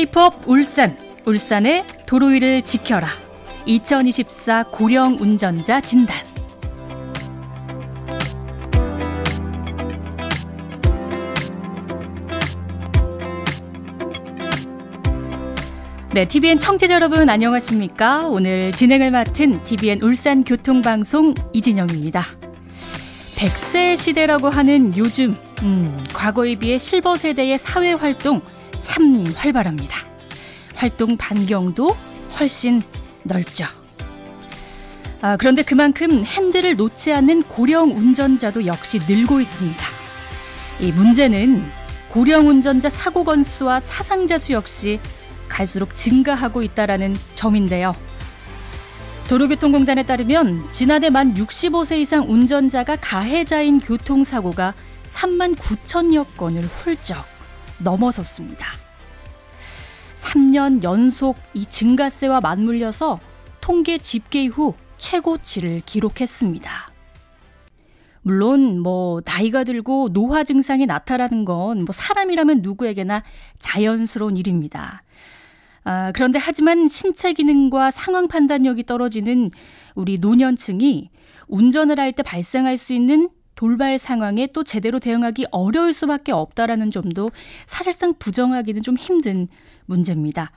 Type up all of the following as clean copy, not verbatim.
세이프업 울산, 울산의 도로 위를 지켜라. 2024 고령 운전자 진단. 네, TVN 청취자 여러분 안녕하십니까? 오늘 진행을 맡은 TVN 울산 교통방송 이진영입니다. 100세 시대라고 하는 요즘 과거에 비해 실버 세대의 사회활동 참 활발합니다. 활동 반경도 훨씬 넓죠. 그런데 그만큼 핸들을 놓지 않는 고령 운전자도 역시 늘고 있습니다. 이 문제는 고령 운전자 사고 건수와 사상자 수 역시 갈수록 증가하고 있다는 점인데요. 도로교통공단에 따르면 지난해 만 65세 이상 운전자가 가해자인 교통사고가 3만 9천여 건을 훌쩍 넘어섰습니다. 3년 연속 이 증가세와 맞물려서 통계 집계 이후 최고치를 기록했습니다. 물론 나이가 들고 노화 증상이 나타나는 건 사람이라면 누구에게나 자연스러운 일입니다. 그런데 하지만 신체 기능과 상황 판단력이 떨어지는 우리 노년층이 운전을 할 때 발생할 수 있는 돌발 상황에 또 제대로 대응하기 어려울 수밖에 없다라는 점도 사실상 부정하기는 좀 힘든 문제입니다.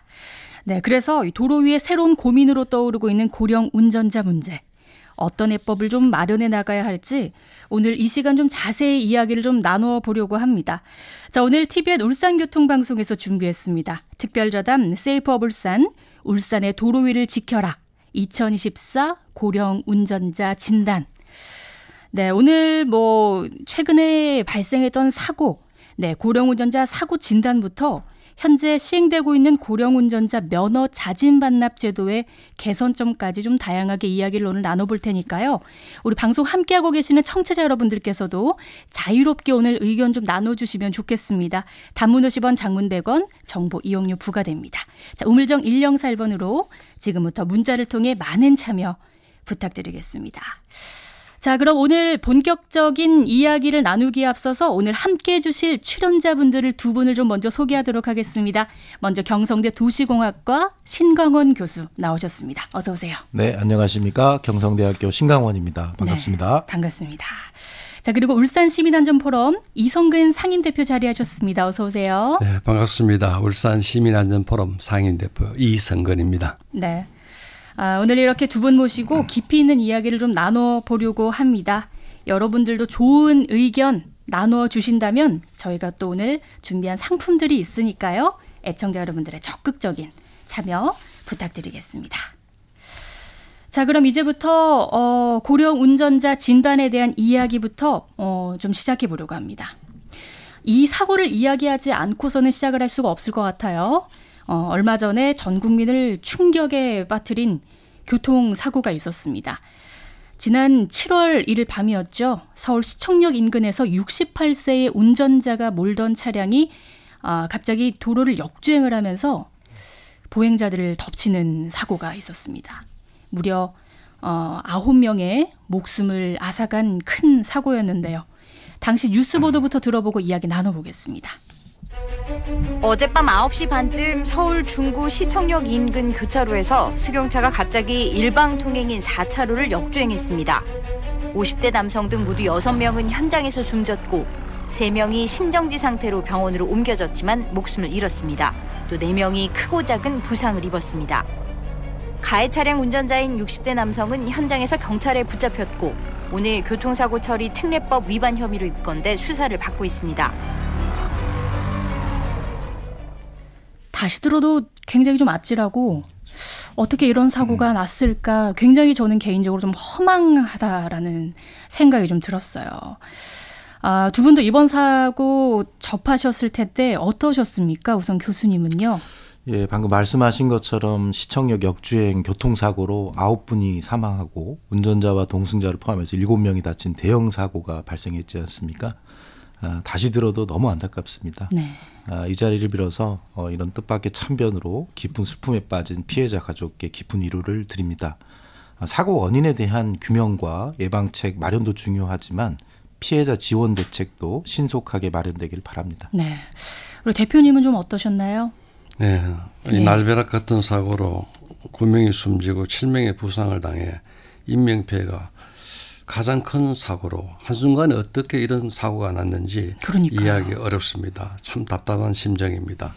네, 그래서 도로 위에 새로운 고민으로 떠오르고 있는 고령 운전자 문제. 어떤 해법을 좀 마련해 나가야 할지 오늘 이 시간 좀 자세히 이야기를 좀 나누어 보려고 합니다. 자, 오늘 TVN 울산교통방송에서 준비했습니다. 특별자담 세이프업 울산, 울산의 도로 위를 지켜라. 2024 고령 운전자 진단. 네, 오늘 최근에 발생했던 사고, 고령 운전자 사고 진단부터 현재 시행되고 있는 고령운전자 면허 자진 반납 제도의 개선점까지 좀 다양하게 이야기를 오늘 나눠볼 테니까요. 우리 방송 함께하고 계시는 청취자 여러분들께서도 자유롭게 오늘 의견 좀 나눠주시면 좋겠습니다. 단문 50원, 장문 100원, 정보 이용료 부과됩니다. 자, 우물정 1041번으로 지금부터 문자를 통해 많은 참여 부탁드리겠습니다. 자, 그럼 오늘 본격적인 이야기를 나누기에 앞서서 오늘 함께해 주실 출연자분들을 두 분을 좀 먼저 소개하도록 하겠습니다. 먼저 경성대 도시공학과 신광원 교수 나오셨습니다. 어서 오세요. 네, 안녕하십니까. 경성대학교 신광원입니다. 반갑습니다. 네, 반갑습니다. 자, 그리고 울산시민안전포럼 이성근 상임대표 자리하셨습니다. 어서 오세요. 네, 반갑습니다. 울산시민안전포럼 상임대표 이성근입니다. 네. 오늘 이렇게 두 분 모시고 깊이 있는 이야기를 좀 나눠보려고 합니다. 여러분들도 좋은 의견 나눠 주신다면 저희가 또 오늘 준비한 상품들이 있으니까요. 애청자 여러분들의 적극적인 참여 부탁드리겠습니다. 자, 그럼 이제부터 고령 운전자 진단에 대한 이야기부터 좀 시작해 보려고 합니다. 이 사고를 이야기하지 않고서는 시작을 할 수가 없을 것 같아요. 얼마 전에 전 국민을 충격에 빠뜨린 교통사고가 있었습니다. 지난 7월 1일 밤이었죠. 서울 시청역 인근에서 68세의 운전자가 몰던 차량이 갑자기 도로를 역주행을 하면서 보행자들을 덮치는 사고가 있었습니다. 무려 9명의 목숨을 앗아간 큰 사고였는데요. 당시 뉴스 보도부터 들어보고 이야기 나눠보겠습니다. 어젯밤 9시 반쯤 서울 중구 시청역 인근 교차로에서 수경차가 갑자기 일방통행인 4차로를 역주행했습니다. 50대 남성 등 모두 6명은 현장에서 숨졌고 3명이 심정지 상태로 병원으로 옮겨졌지만 목숨을 잃었습니다. 또 4명이 크고 작은 부상을 입었습니다. 가해 차량 운전자인 60대 남성은 현장에서 경찰에 붙잡혔고 오늘 교통사고 처리 특례법 위반 혐의로 입건돼 수사를 받고 있습니다. 다시 들어도 굉장히 좀 아찔하고 어떻게 이런 사고가 났을까 굉장히 저는 개인적으로 좀 허망하다라는 생각이 좀 들었어요. 두 분도 이번 사고 접하셨을 텐데 어떠셨습니까? 우선 교수님은요. 예, 방금 말씀하신 것처럼 시청역 역주행 교통사고로 9분이 사망하고 운전자와 동승자를 포함해서 7명이 다친 대형 사고가 발생했지 않습니까? 다시 들어도 너무 안타깝습니다. 네. 이 자리를 빌어서 이런 뜻밖의 참변으로 깊은 슬픔에 빠진 피해자 가족께 깊은 위로를 드립니다. 사고 원인에 대한 규명과 예방책 마련도 중요하지만 피해자 지원 대책도 신속하게 마련되길 바랍니다. 네. 그리고 대표님은 좀 어떠셨나요? 네, 이 네. 날벼락 같은 사고로 9명이 숨지고 7명의 부상을 당해 인명피해가 가장 큰 사고로 한순간에 어떻게 이런 사고가 났는지 그러니까요. 이해하기 어렵습니다. 참 답답한 심정입니다.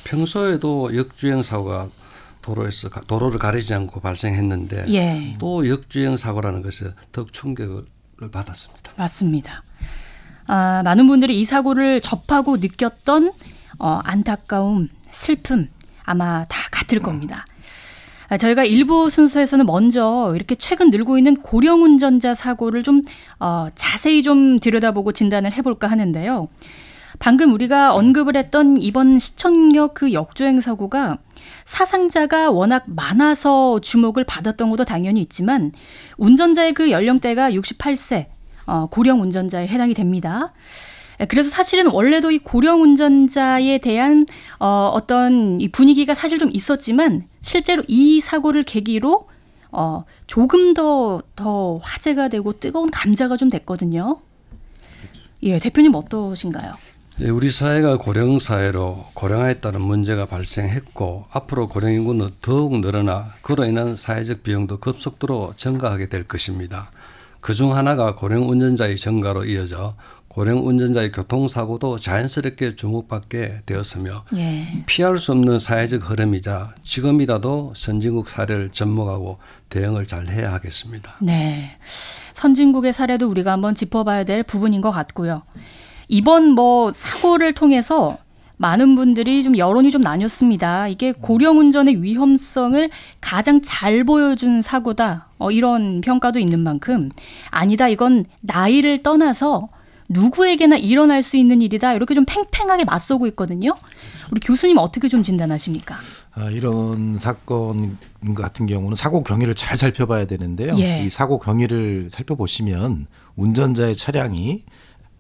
평소에도 역주행 사고가 도로를 가리지 않고 발생했는데 예. 또 역주행 사고라는 것에 더욱 충격을 받았습니다. 맞습니다. 많은 분들이 이 사고를 접하고 느꼈던 안타까움, 슬픔 아마 다 같을 겁니다. 저희가 일부 순서에서는 먼저 이렇게 최근 늘고 있는 고령 운전자 사고를 좀 자세히 좀 들여다보고 진단을 해볼까 하는데요. 방금 우리가 언급을 했던 이번 시청역 그 역주행 사고가 사상자가 워낙 많아서 주목을 받았던 것도 당연히 있지만 운전자의 그 연령대가 68세 고령 운전자에 해당이 됩니다. 그래서 사실은 원래도 이 고령 운전자에 대한 어떤 이 분위기가 사실 좀 있었지만 실제로 이 사고를 계기로 조금 더 화제가 되고 뜨거운 감자가 좀 됐거든요. 예, 대표님 어떠신가요? 예, 우리 사회가 고령 사회로 고령화에 따른 문제가 발생했고 앞으로 고령 인구는 더욱 늘어나 그로 인한 사회적 비용도 급속도로 증가하게 될 것입니다. 그중 하나가 고령 운전자의 증가로 이어져 고령 운전자의 교통사고도 자연스럽게 주목받게 되었으며 예. 피할 수 없는 사회적 흐름이자 지금이라도 선진국 사례를 접목하고 대응을 잘 해야 하겠습니다. 네, 선진국의 사례도 우리가 한번 짚어봐야 될 부분인 것 같고요. 이번 사고를 통해서 많은 분들이 좀 여론이 좀 나뉘었습니다. 이게 고령 운전의 위험성을 가장 잘 보여준 사고다. 이런 평가도 있는 만큼 아니다. 이건 나이를 떠나서 누구에게나 일어날 수 있는 일이다. 이렇게 좀 팽팽하게 맞서고 있거든요. 우리 교수님 어떻게 좀 진단하십니까? 이런 사건 같은 경우는 사고 경위를 잘 살펴봐야 되는데요. 예. 이 사고 경위를 살펴보시면 운전자의 차량이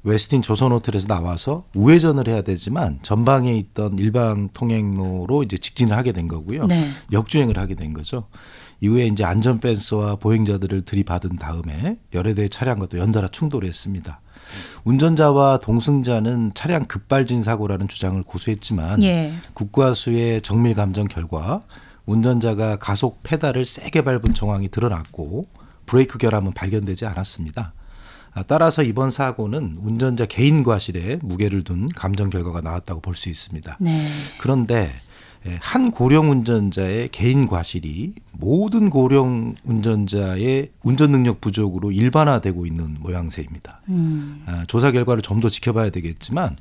웨스틴 조선호텔에서 나와서 우회전을 해야 되지만 전방에 있던 일방 통행로로 이제 직진을 하게 된 거고요. 네. 역주행을 하게 된 거죠. 이후에 이제 안전 펜스와 보행자들을 들이받은 다음에 여러 대의 차량과 또 연달아 충돌했습니다. 운전자와 동승자는 차량 급발진 사고라는 주장을 고수했지만 예. 국과수의 정밀 감정 결과 운전자가 가속 페달을 세게 밟은 정황이 드러났고 브레이크 결함은 발견되지 않았습니다. 따라서 이번 사고는 운전자 개인 과실에 무게를 둔 감정 결과가 나왔다고 볼 수 있습니다. 네. 그런데 한 고령 운전자의 개인 과실이 모든 고령 운전자의 운전 능력 부족으로 일반화되고 있는 모양새입니다. 조사 결과를 좀 더 지켜봐야 되겠지만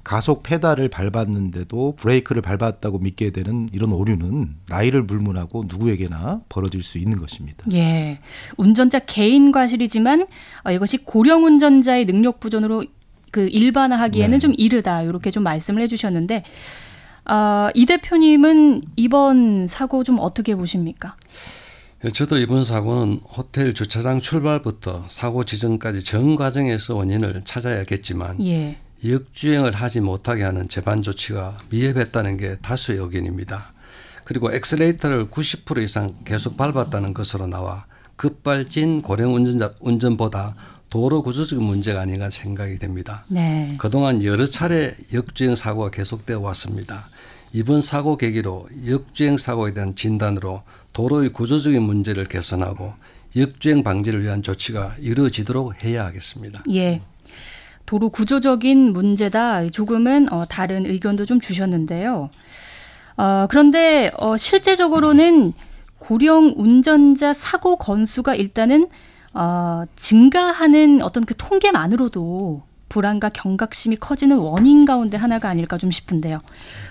가속 페달을 밟았는데도 브레이크를 밟았다고 믿게 되는 이런 오류는 나이를 불문하고 누구에게나 벌어질 수 있는 것입니다. 예, 운전자 개인 과실이지만 이것이 고령 운전자의 능력 부족으로 그 일반화하기에는 네. 좀 이르다. 이렇게 좀 말씀을 해주셨는데 이 대표님은 이번 사고 좀 어떻게 보십니까? 저도 이번 사고는 호텔 주차장 출발부터 사고 지점까지 전 과정에서 원인을 찾아야겠지만 예. 역주행을 하지 못하게 하는 제반 조치가 미흡했다는 게 다수의 의견입니다. 그리고 엑셀레이터를 90% 이상 계속 밟았다는 것으로 나와 급발진 고령 운전보다 도로 구조적 문제가 아닌가 생각이 됩니다. 네. 그동안 여러 차례 역주행 사고가 계속되어 왔습니다. 이번 사고 계기로 역주행 사고에 대한 진단으로 도로의 구조적인 문제를 개선하고 역주행 방지를 위한 조치가 이루어지도록 해야 하겠습니다. 예. 도로 구조적인 문제다. 조금은 다른 의견도 좀 주셨는데요. 그런데 실제적으로는 고령 운전자 사고 건수가 일단은 증가하는 어떤 그 통계만으로도 불안과 경각심이 커지는 원인 가운데 하나가 아닐까 좀 싶은데요.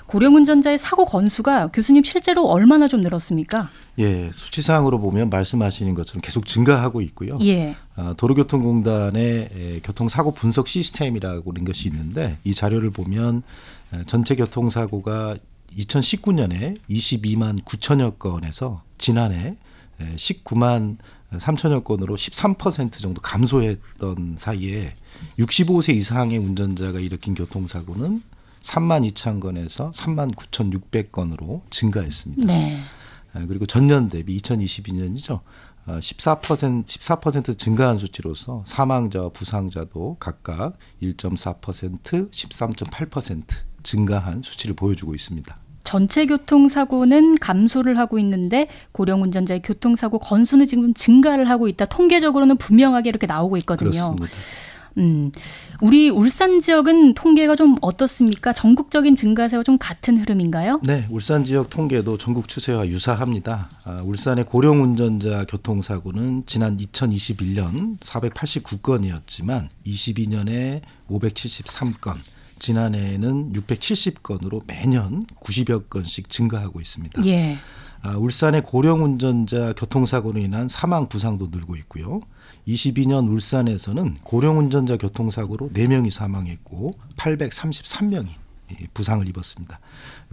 고령 운전자의 사고 건수가 교수님 실제로 얼마나 좀 늘었습니까? 예, 수치상으로 보면 말씀하시는 것처럼 계속 증가하고 있고요. 예. 도로교통공단의 교통사고 분석 시스템이라고 하는 것이 있는데 이 자료를 보면 전체 교통사고가 2019년에 22만 9천여 건에서 지난해 19만 3천여 건으로 13% 정도 감소했던 사이에 65세 이상의 운전자가 일으킨 교통사고는 3만 2천 건에서 3만 9,600건으로 증가했습니다. 네. 그리고 전년 대비 2022년이죠. 14% 증가한 수치로서 사망자와 부상자도 각각 1.4%, 13.8% 증가한 수치를 보여주고 있습니다. 전체 교통사고는 감소를 하고 있는데 고령 운전자의 교통사고 건수는 지금 증가를 하고 있다. 통계적으로는 분명하게 이렇게 나오고 있거든요. 그렇습니다. 우리 울산 지역은 통계가 좀 어떻습니까? 전국적인 증가세와 좀 같은 흐름인가요? 네, 울산 지역 통계도 전국 추세와 유사합니다. 울산의 고령 운전자 교통사고는 지난 2021년 489건이었지만 22년에 573건, 지난해에는 670건으로 매년 90여 건씩 증가하고 있습니다. 예. 울산의 고령 운전자 교통사고로 인한 사망 부상도 늘고 있고요. 22년 울산에서는 고령 운전자 교통사고로 4명이 사망했고 833명이 부상을 입었습니다.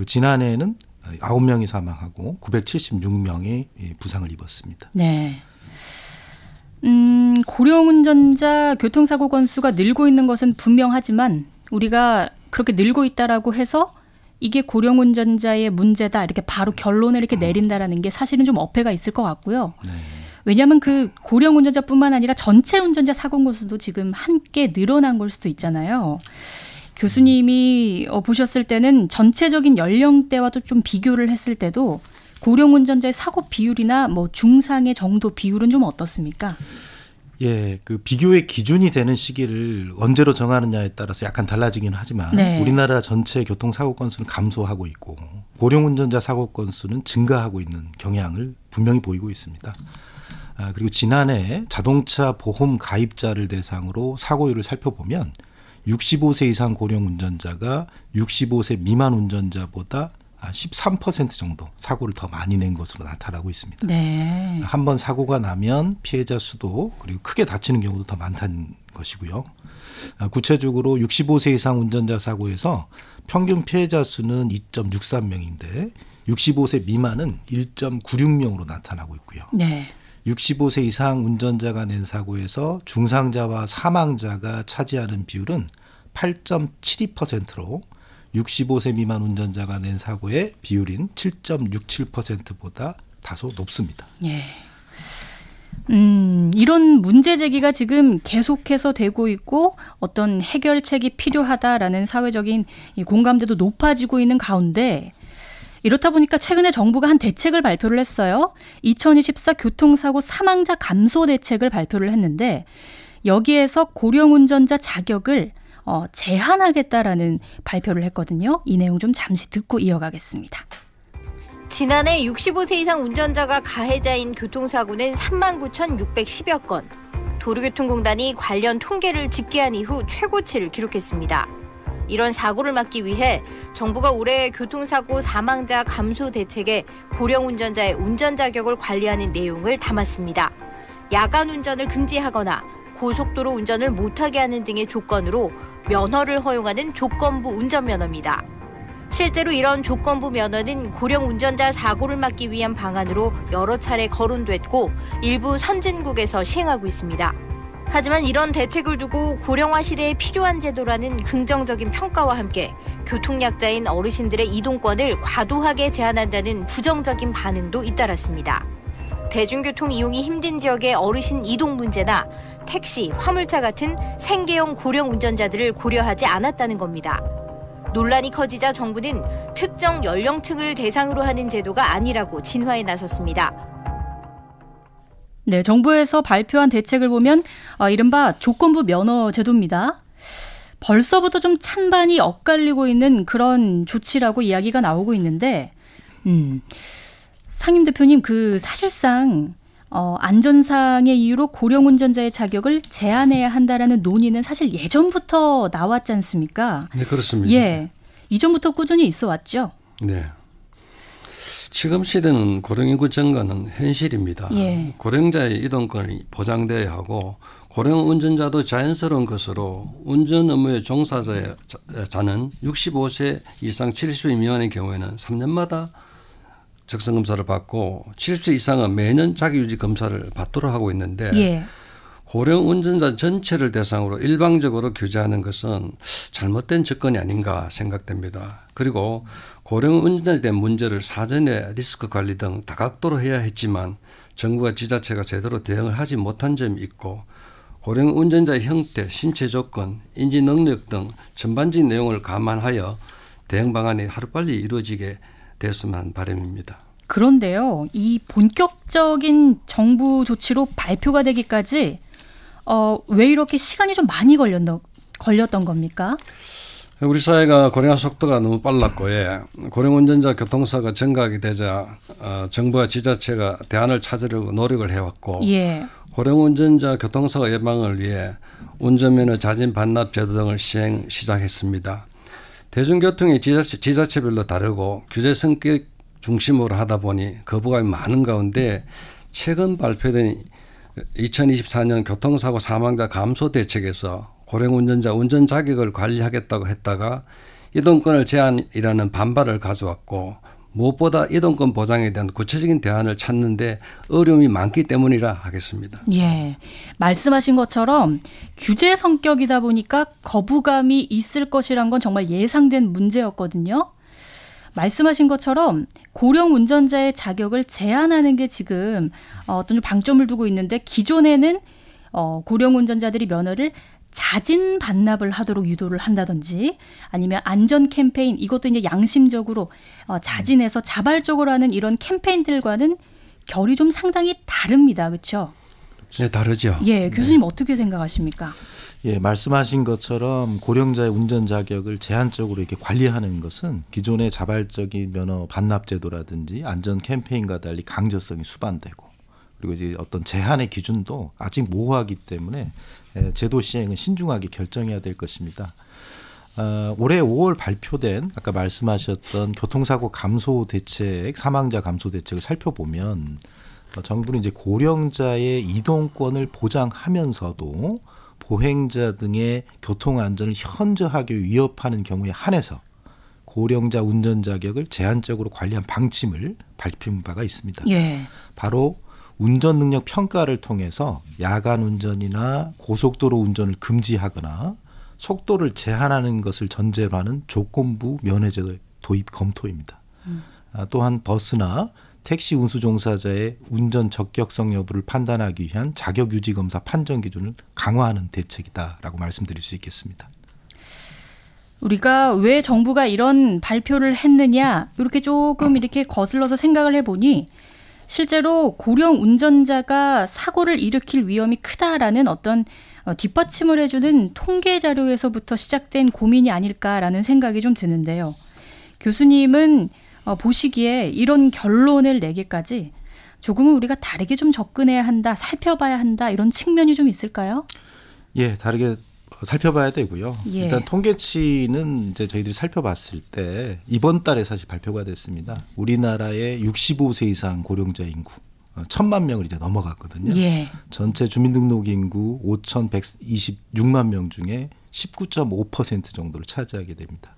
지난해에는 9명이 사망하고 976명이 부상을 입었습니다. 네. 고령 운전자 교통사고 건수가 늘고 있는 것은 분명하지만 우리가 그렇게 늘고 있다라고 해서 이게 고령 운전자의 문제다 이렇게 바로 결론을 이렇게 내린다라는 게 사실은 좀 어폐가 있을 것 같고요. 네. 왜냐하면 그 고령 운전자뿐만 아니라 전체 운전자 사고 건수도 지금 함께 늘어난 걸 수도 있잖아요. 교수님이 보셨을 때는 전체적인 연령대와도 좀 비교를 했을 때도 고령 운전자의 사고 비율이나 뭐 중상의 정도 비율은 좀 어떻습니까? 예, 그 비교의 기준이 되는 시기를 언제로 정하느냐에 따라서 약간 달라지긴 하지만 네. 우리나라 전체 교통사고 건수는 감소하고 있고 고령 운전자 사고 건수는 증가하고 있는 경향을 분명히 보이고 있습니다. 그리고 지난해 자동차 보험 가입자를 대상으로 사고율을 살펴보면 65세 이상 고령 운전자가 65세 미만 운전자보다 13% 정도 사고를 더 많이 낸 것으로 나타나고 있습니다. 네. 한 번 사고가 나면 피해자 수도 그리고 크게 다치는 경우도 더 많다는 것이고요. 구체적으로 65세 이상 운전자 사고에서 평균 피해자 수는 2.63명인데 65세 미만은 1.96명으로 나타나고 있고요. 네. 65세 이상 운전자가 낸 사고에서 중상자와 사망자가 차지하는 비율은 8.72%로 65세 미만 운전자가 낸 사고의 비율인 7.67%보다 다소 높습니다. 예. 이런 문제 제기가 지금 계속해서 되고 있고 어떤 해결책이 필요하다라는 사회적인 공감대도 높아지고 있는 가운데 이렇다 보니까 최근에 정부가 한 대책을 발표를 했어요. 2024 교통사고 사망자 감소 대책을 발표를 했는데 여기에서 고령 운전자 자격을 제한하겠다라는 발표를 했거든요. 이 내용 좀 잠시 듣고 이어가겠습니다. 지난해 65세 이상 운전자가 가해자인 교통사고는 39,610여 건. 도로교통공단이 관련 통계를 집계한 이후 최고치를 기록했습니다. 이런 사고를 막기 위해 정부가 올해 교통사고 사망자 감소 대책에 고령 운전자의 운전 자격을 관리하는 내용을 담았습니다. 야간 운전을 금지하거나 고속도로 운전을 못하게 하는 등의 조건으로 면허를 허용하는 조건부 운전면허입니다. 실제로 이런 조건부 면허는 고령 운전자 사고를 막기 위한 방안으로 여러 차례 거론됐고 일부 선진국에서 시행하고 있습니다. 하지만 이런 대책을 두고 고령화 시대에 필요한 제도라는 긍정적인 평가와 함께 교통약자인 어르신들의 이동권을 과도하게 제한한다는 부정적인 반응도 잇따랐습니다. 대중교통 이용이 힘든 지역의 어르신 이동 문제나 택시, 화물차 같은 생계형 고령 운전자들을 고려하지 않았다는 겁니다. 논란이 커지자 정부는 특정 연령층을 대상으로 하는 제도가 아니라고 진화에 나섰습니다. 네, 정부에서 발표한 대책을 보면 이른바 조건부 면허 제도입니다. 벌써부터 좀 찬반이 엇갈리고 있는 그런 조치라고 이야기가 나오고 있는데 상임 대표님 사실상 안전상의 이유로 고령 운전자의 자격을 제한해야 한다라는 논의는 사실 예전부터 나왔지 않습니까? 네, 그렇습니다. 예, 이전부터 꾸준히 있어 왔죠. 네. 지금 시대는 고령인구 증가는 현실입니다. 예. 고령자의 이동권이 보장돼야 하고 고령 운전자도 자연스러운 것으로 운전 의무의 종사자는 65세 이상 70세 미만의 경우에는 3년마다 적성검사를 받고 70세 이상은 매년 자기유지 검사를 받도록 하고 있는데 예. 고령 운전자 전체를 대상으로 일방적으로 규제하는 것은 잘못된 접근이 아닌가 생각됩니다. 그리고 고령 운전자에 대한 문제를 사전에 리스크 관리 등 다각도로 해야 했지만 정부와 지자체가 제대로 대응을 하지 못한 점이 있고 고령 운전자의 형태, 신체 조건, 인지 능력 등 전반적인 내용을 감안하여 대응 방안이 하루빨리 이루어지게 됐으면 하는 바람입니다. 그런데요, 이 본격적인 정부 조치로 발표가 되기까지 왜 이렇게 시간이 좀 많이 걸렸던 겁니까? 우리 사회가 고령화 속도가 너무 빨랐고, 고령 운전자 교통사고가 증가하게 되자 정부와 지자체가 대안을 찾으려고 노력을 해왔고, 예. 고령 운전자 교통사고 예방을 위해 운전면허 자진 반납 제도 등을 시작했습니다. 대중교통이 지자체별로 다르고 규제 성격 중심으로 하다 보니 거부감이 많은 가운데 최근 발표된 2024년 교통사고 사망자 감소 대책에서 고령 운전자 운전 자격을 관리하겠다고 했다가 이동권을 제한이라는 반발을 가져왔고, 무엇보다 이동권 보장에 대한 구체적인 대안을 찾는데 어려움이 많기 때문이라 하겠습니다. 예, 말씀하신 것처럼 규제 성격이다 보니까 거부감이 있을 것이란 건 정말 예상된 문제였거든요. 말씀하신 것처럼 고령 운전자의 자격을 제한하는 게 지금 어떤 방점을 두고 있는데, 기존에는 고령 운전자들이 면허를 자진 반납을 하도록 유도를 한다든지, 아니면 안전 캠페인, 이것도 이제 양심적으로 자진해서 자발적으로 하는 이런 캠페인들과는 결이 좀 상당히 다릅니다. 그렇죠? 네, 다르죠. 예, 교수님 어떻게 생각하십니까? 예, 말씀하신 것처럼 고령자의 운전 자격을 제한적으로 이렇게 관리하는 것은 기존의 자발적인 면허 반납 제도라든지 안전 캠페인과 달리 강제성이 수반되고, 그리고 이제 어떤 제한의 기준도 아직 모호하기 때문에 제도 시행은 신중하게 결정해야 될 것입니다. 올해 5월 발표된 아까 말씀하셨던 교통사고 감소 대책, 사망자 감소 대책을 살펴보면 정부는 이제 고령자의 이동권을 보장하면서도 보행자 등의 교통안전을 현저하게 위협하는 경우에 한해서 고령자 운전 자격을 제한적으로 관리한 방침을 발표한 바가 있습니다. 예. 바로 운전 능력 평가를 통해서 야간 운전이나 고속도로 운전을 금지하거나 속도를 제한하는 것을 전제로 하는 조건부 면허제도 도입 검토입니다. 또한 버스나 택시 운수 종사자의 운전 적격성 여부를 판단하기 위한 자격 유지 검사 판정 기준을 강화하는 대책이다라고 말씀드릴 수 있겠습니다. 우리가 왜 정부가 이런 발표를 했느냐, 이렇게 조금 이렇게 거슬러서 생각을 해보니 실제로 고령 운전자가 사고를 일으킬 위험이 크다라는 어떤 뒷받침을 해주는 통계 자료에서부터 시작된 고민이 아닐까라는 생각이 좀 드는데요. 교수님은 보시기에 이런 결론을 내기까지 조금은 우리가 다르게 좀 접근해야 한다, 살펴봐야 한다, 이런 측면이 좀 있을까요? 예, 다르게 살펴봐야 되고요. 예. 일단 통계치는 이제 저희들이 살펴봤을 때 이번 달에 사실 발표가 됐습니다. 우리나라의 65세 이상 고령자 인구 1,000만 명을 이제 넘어갔거든요. 예. 전체 주민등록 인구 5,126만 명 중에 19.5% 정도를 차지하게 됩니다.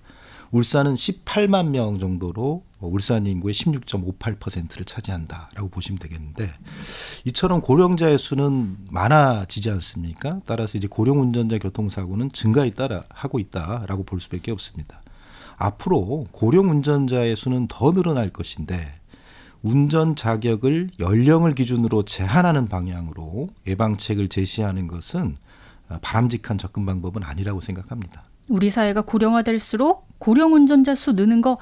울산은 18만 명 정도로 울산 인구의 16.58%를 차지한다라고 보시면 되겠는데, 이처럼 고령자의 수는 많아지지 않습니까? 따라서 이제 고령 운전자 교통사고는 증가에 따라 하고 있다라고 볼 수밖에 없습니다. 앞으로 고령 운전자의 수는 더 늘어날 것인데, 운전 자격을 연령을 기준으로 제한하는 방향으로 예방책을 제시하는 것은 바람직한 접근 방법은 아니라고 생각합니다. 우리 사회가 고령화될수록 고령 운전자 수 느는 거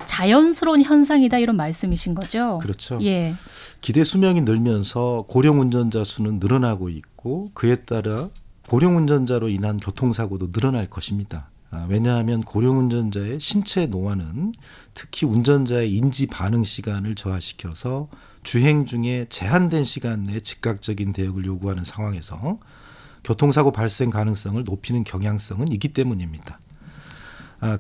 자연스러운 현상이다, 이런 말씀이신 거죠? 그렇죠. 예. 기대 수명이 늘면서 고령 운전자 수는 늘어나고 있고, 그에 따라 고령 운전자로 인한 교통사고도 늘어날 것입니다. 왜냐하면 고령 운전자의 신체 노화는 특히 운전자의 인지 반응 시간을 저하시켜서 주행 중에 제한된 시간 내에 즉각적인 대응을 요구하는 상황에서 교통사고 발생 가능성을 높이는 경향성은 있기 때문입니다.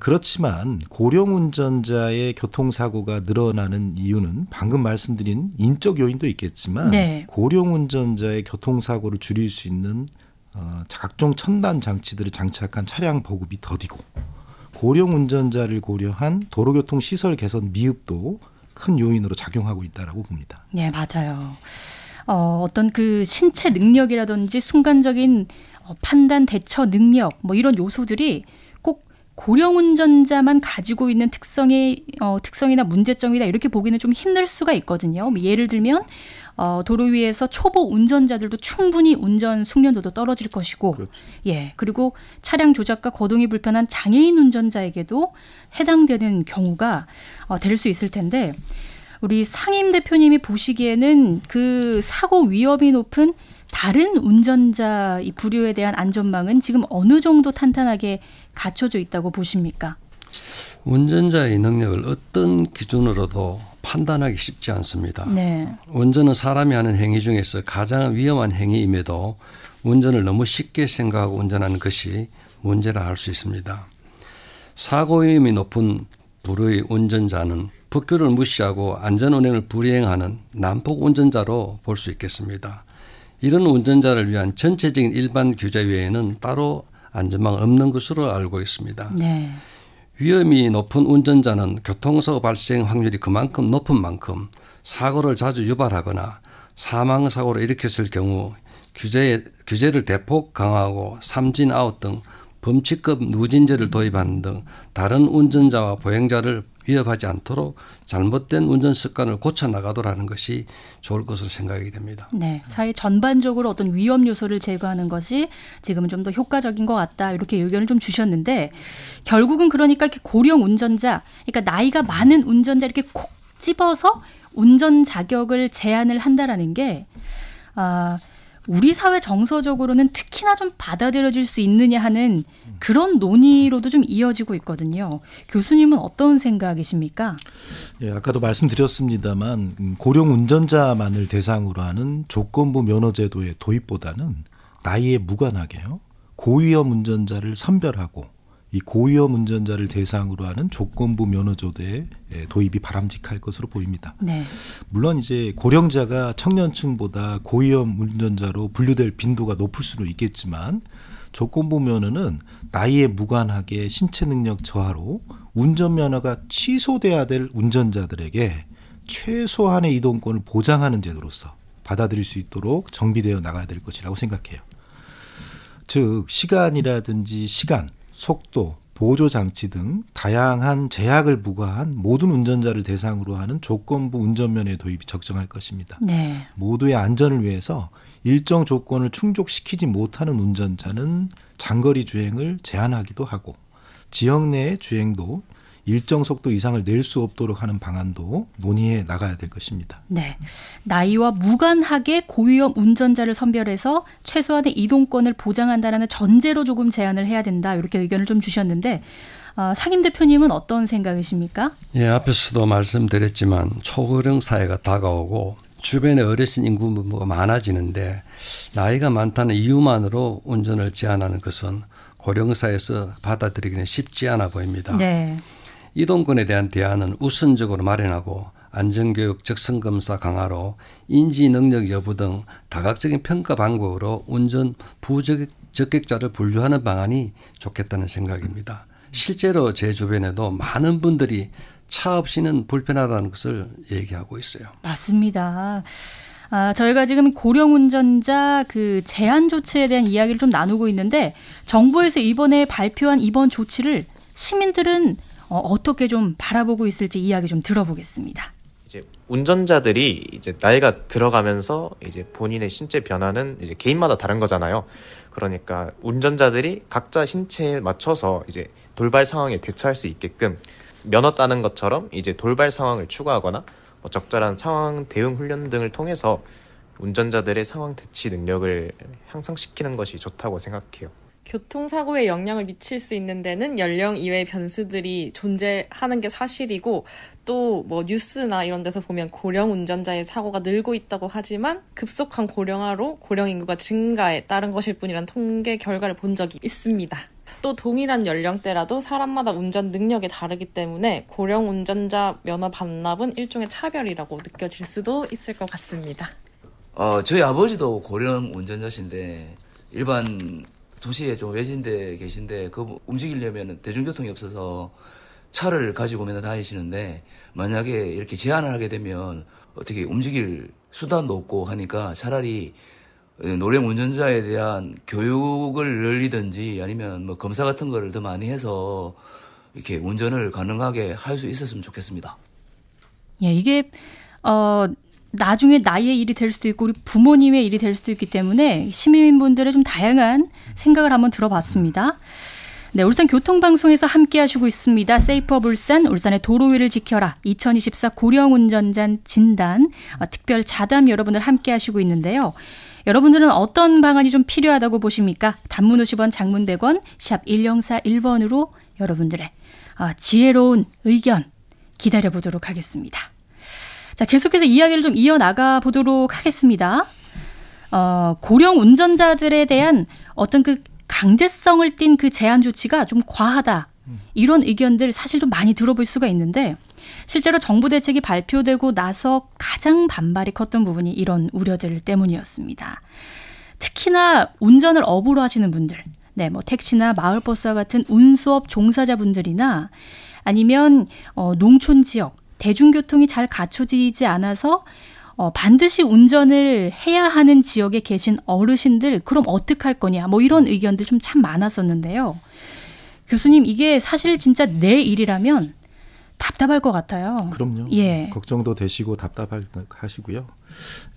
그렇지만 고령 운전자의 교통사고가 늘어나는 이유는 방금 말씀드린 인적 요인도 있겠지만, 네. 고령 운전자의 교통사고를 줄일 수 있는 각종 첨단 장치들을 장착한 차량 보급이 더디고, 고령 운전자를 고려한 도로교통 시설 개선 미흡도 큰 요인으로 작용하고 있다고 봅니다. 네, 맞아요. 어떤 그 신체 능력이라든지 순간적인 판단 대처 능력, 이런 요소들이 꼭 고령 운전자만 가지고 있는 특성이나 문제점이다 이렇게 보기는 좀 힘들 수가 있거든요. 예를 들면 도로 위에서 초보 운전자들도 충분히 운전 숙련도도 떨어질 것이고, 그렇죠. 그리고 차량 조작과 거동이 불편한 장애인 운전자에게도 해당되는 경우가 될 수 있을 텐데, 우리 상임 대표님이 보시기에는 그 사고 위험이 높은 다른 운전자 이 부류에 대한 안전망은 지금 어느 정도 탄탄하게 갖춰져 있다고 보십니까? 운전자의 능력을 어떤 기준으로도 판단하기 쉽지 않습니다. 네. 운전은 사람이 하는 행위 중에서 가장 위험한 행위임에도 운전을 너무 쉽게 생각하고 운전하는 것이 문제라 할 수 있습니다. 사고 위험이 높은 부류의 운전자는 법규를 무시하고 안전운행을 불이행하는 난폭 운전자로 볼 수 있겠습니다. 이런 운전자를 위한 전체적인 일반 규제 외에는 따로 안전망 없는 것으로 알고 있습니다. 네. 위험이 높은 운전자는 교통사고 발생 확률이 그만큼 높은 만큼 사고를 자주 유발하거나 사망사고를 일으켰을 경우 규제를 대폭 강화하고 삼진 아웃 등 범칙급 누진제를 도입하는 등 다른 운전자와 보행자를 위협하지 않도록 잘못된 운전 습관을 고쳐나가도록 하는 것이 좋을 것으로 생각이 됩니다. 네, 사회 전반적으로 어떤 위험 요소를 제거하는 것이 지금은 좀 더 효과적인 것 같다 이렇게 의견을 좀 주셨는데, 결국은 그러니까 이렇게 고령 운전자, 그러니까 나이가 많은 운전자 이렇게 콕 집어서 운전 자격을 제한을 한다라는 게 우리 사회 정서적으로는 특히나 좀 받아들여질 수 있느냐 하는 그런 논의로도 좀 이어지고 있거든요. 교수님은 어떤 생각이십니까? 예, 아까도 말씀드렸습니다만 고령 운전자만을 대상으로 하는 조건부 면허제도의 도입보다는 나이에 무관하게요, 고위험 운전자를 선별하고 이 고위험 운전자를 대상으로 하는 조건부 면허제도의 도입이 바람직할 것으로 보입니다. 네. 물론 이제 고령자가 청년층보다 고위험 운전자로 분류될 빈도가 높을 수는 있겠지만, 조건부 면허는 나이에 무관하게 신체 능력 저하로 운전면허가 취소돼야 될 운전자들에게 최소한의 이동권을 보장하는 제도로서 받아들일 수 있도록 정비되어 나가야 될 것이라고 생각해요. 즉 시간이라든지 시간, 속도, 보조장치 등 다양한 제약을 부과한 모든 운전자를 대상으로 하는 조건부 운전면허의 도입이 적정할 것입니다. 네. 모두의 안전을 위해서 일정 조건을 충족시키지 못하는 운전자는 장거리 주행을 제한하기도 하고, 지역 내의 주행도 일정 속도 이상을 낼 수 없도록 하는 방안도 논의해 나가야 될 것입니다. 네, 나이와 무관하게 고위험 운전자를 선별해서 최소한의 이동권을 보장한다라는 전제로 조금 제한을 해야 된다 이렇게 의견을 좀 주셨는데, 상임 대표님은 어떤 생각이십니까? 예, 앞에서도 말씀드렸지만 초고령 사회가 다가오고 주변에 어르신 인구 분모가 많아지는데 나이가 많다는 이유만으로 운전을 제한하는 것은 고령사에서 받아들이기는 쉽지 않아 보입니다. 네. 이동권에 대한 대안은 우선적으로 마련하고 안전교육, 적성검사 강화로 인지능력 여부 등 다각적인 평가 방법으로 운전 부적격자를 분류하는 방안이 좋겠다는 생각입니다. 실제로 제 주변에도 많은 분들이 차 없이는 불편하다는 것을 얘기하고 있어요. 맞습니다. 저희가 지금 고령 운전자 그 제한 조치에 대한 이야기를 좀 나누고 있는데, 정부에서 이번에 발표한 이번 조치를 시민들은 어떻게 좀 바라보고 있을지 이야기 좀 들어보겠습니다. 이제 운전자들이 이제 나이가 들어가면서 이제 본인의 신체 변화는 이제 개인마다 다른 거잖아요. 그러니까 운전자들이 각자 신체에 맞춰서 이제 돌발 상황에 대처할 수 있게끔 면허 따는 것처럼 이제 돌발 상황을 추가하거나 적절한 상황 대응 훈련 등을 통해서 운전자들의 상황 대치 능력을 향상시키는 것이 좋다고 생각해요. 교통사고에 영향을 미칠 수 있는 데는 연령 이외의 변수들이 존재하는 게 사실이고, 또 뭐 뉴스나 이런 데서 보면 고령 운전자의 사고가 늘고 있다고 하지만 급속한 고령화로 고령 인구가 증가에 따른 것일 뿐이라는 통계 결과를 본 적이 있습니다. 또 동일한 연령대라도 사람마다 운전 능력이 다르기 때문에 고령 운전자 면허 반납은 일종의 차별이라고 느껴질 수도 있을 것 같습니다. 저희 아버지도 고령 운전자신데 일반 도시에 좀 외진데 계신데 움직이려면 대중교통이 없어서 차를 가지고 맨날 다니시는데, 만약에 이렇게 제한을 하게 되면 어떻게 움직일 수단도 없고 하니까 차라리 노령 운전자에 대한 교육을 늘리든지 아니면 뭐 검사 같은 거를 더 많이 해서 이렇게 운전을 가능하게 할 수 있었으면 좋겠습니다. 예, 이게 나중에 나의 일이 될 수도 있고 우리 부모님의 일이 될 수도 있기 때문에 시민분들의 좀 다양한 생각을 한번 들어봤습니다. 네, 울산 교통방송에서 함께 하시고 있습니다. 세이퍼 울산, 울산의 도로 위를 지켜라. 2024 고령운전자 진단 특별 자담 여러분들 함께 하시고 있는데요. 여러분들은 어떤 방안이 좀 필요하다고 보십니까? 단문 50원, 장문 100원, 샵 1041번으로 여러분들의 지혜로운 의견 기다려보도록 하겠습니다. 자, 계속해서 이야기를 좀 이어나가 보도록 하겠습니다. 고령 운전자들에 대한 어떤 그 강제성을 띤 그 제한 조치가 좀 과하다. 이런 의견들 사실 좀 많이 들어볼 수가 있는데 실제로 정부 대책이 발표되고 나서 가장 반발이 컸던 부분이 이런 우려들 때문이었습니다. 특히나 운전을 업으로 하시는 분들, 네, 뭐 택시나 마을버스와 같은 운수업 종사자분들이나 아니면 농촌 지역, 대중교통이 잘 갖춰지지 않아서 반드시 운전을 해야 하는 지역에 계신 어르신들, 그럼 어떡할 거냐, 뭐 이런 의견들 좀 참 많았었는데요. 교수님, 이게 사실 진짜 내 일이라면 답답할 것 같아요. 그럼요. 예. 걱정도 되시고 답답하시고요.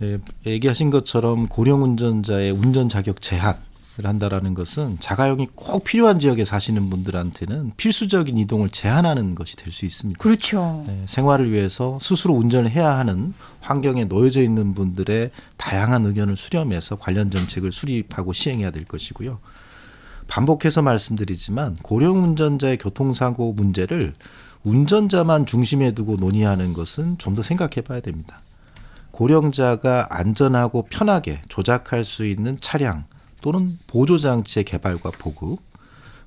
예, 얘기하신 것처럼 고령 운전자의 운전 자격 제한을 한다라는 것은 자가용이 꼭 필요한 지역에 사시는 분들한테는 필수적인 이동을 제한하는 것이 될 수 있습니다. 그렇죠. 예, 생활을 위해서 스스로 운전을 해야 하는 환경에 놓여져 있는 분들의 다양한 의견을 수렴해서 관련 정책을 수립하고 시행해야 될 것이고요. 반복해서 말씀드리지만 고령 운전자의 교통사고 문제를 운전자만 중심에 두고 논의하는 것은 좀 더 생각해 봐야 됩니다. 고령자가 안전하고 편하게 조작할 수 있는 차량 또는 보조장치의 개발과 보급,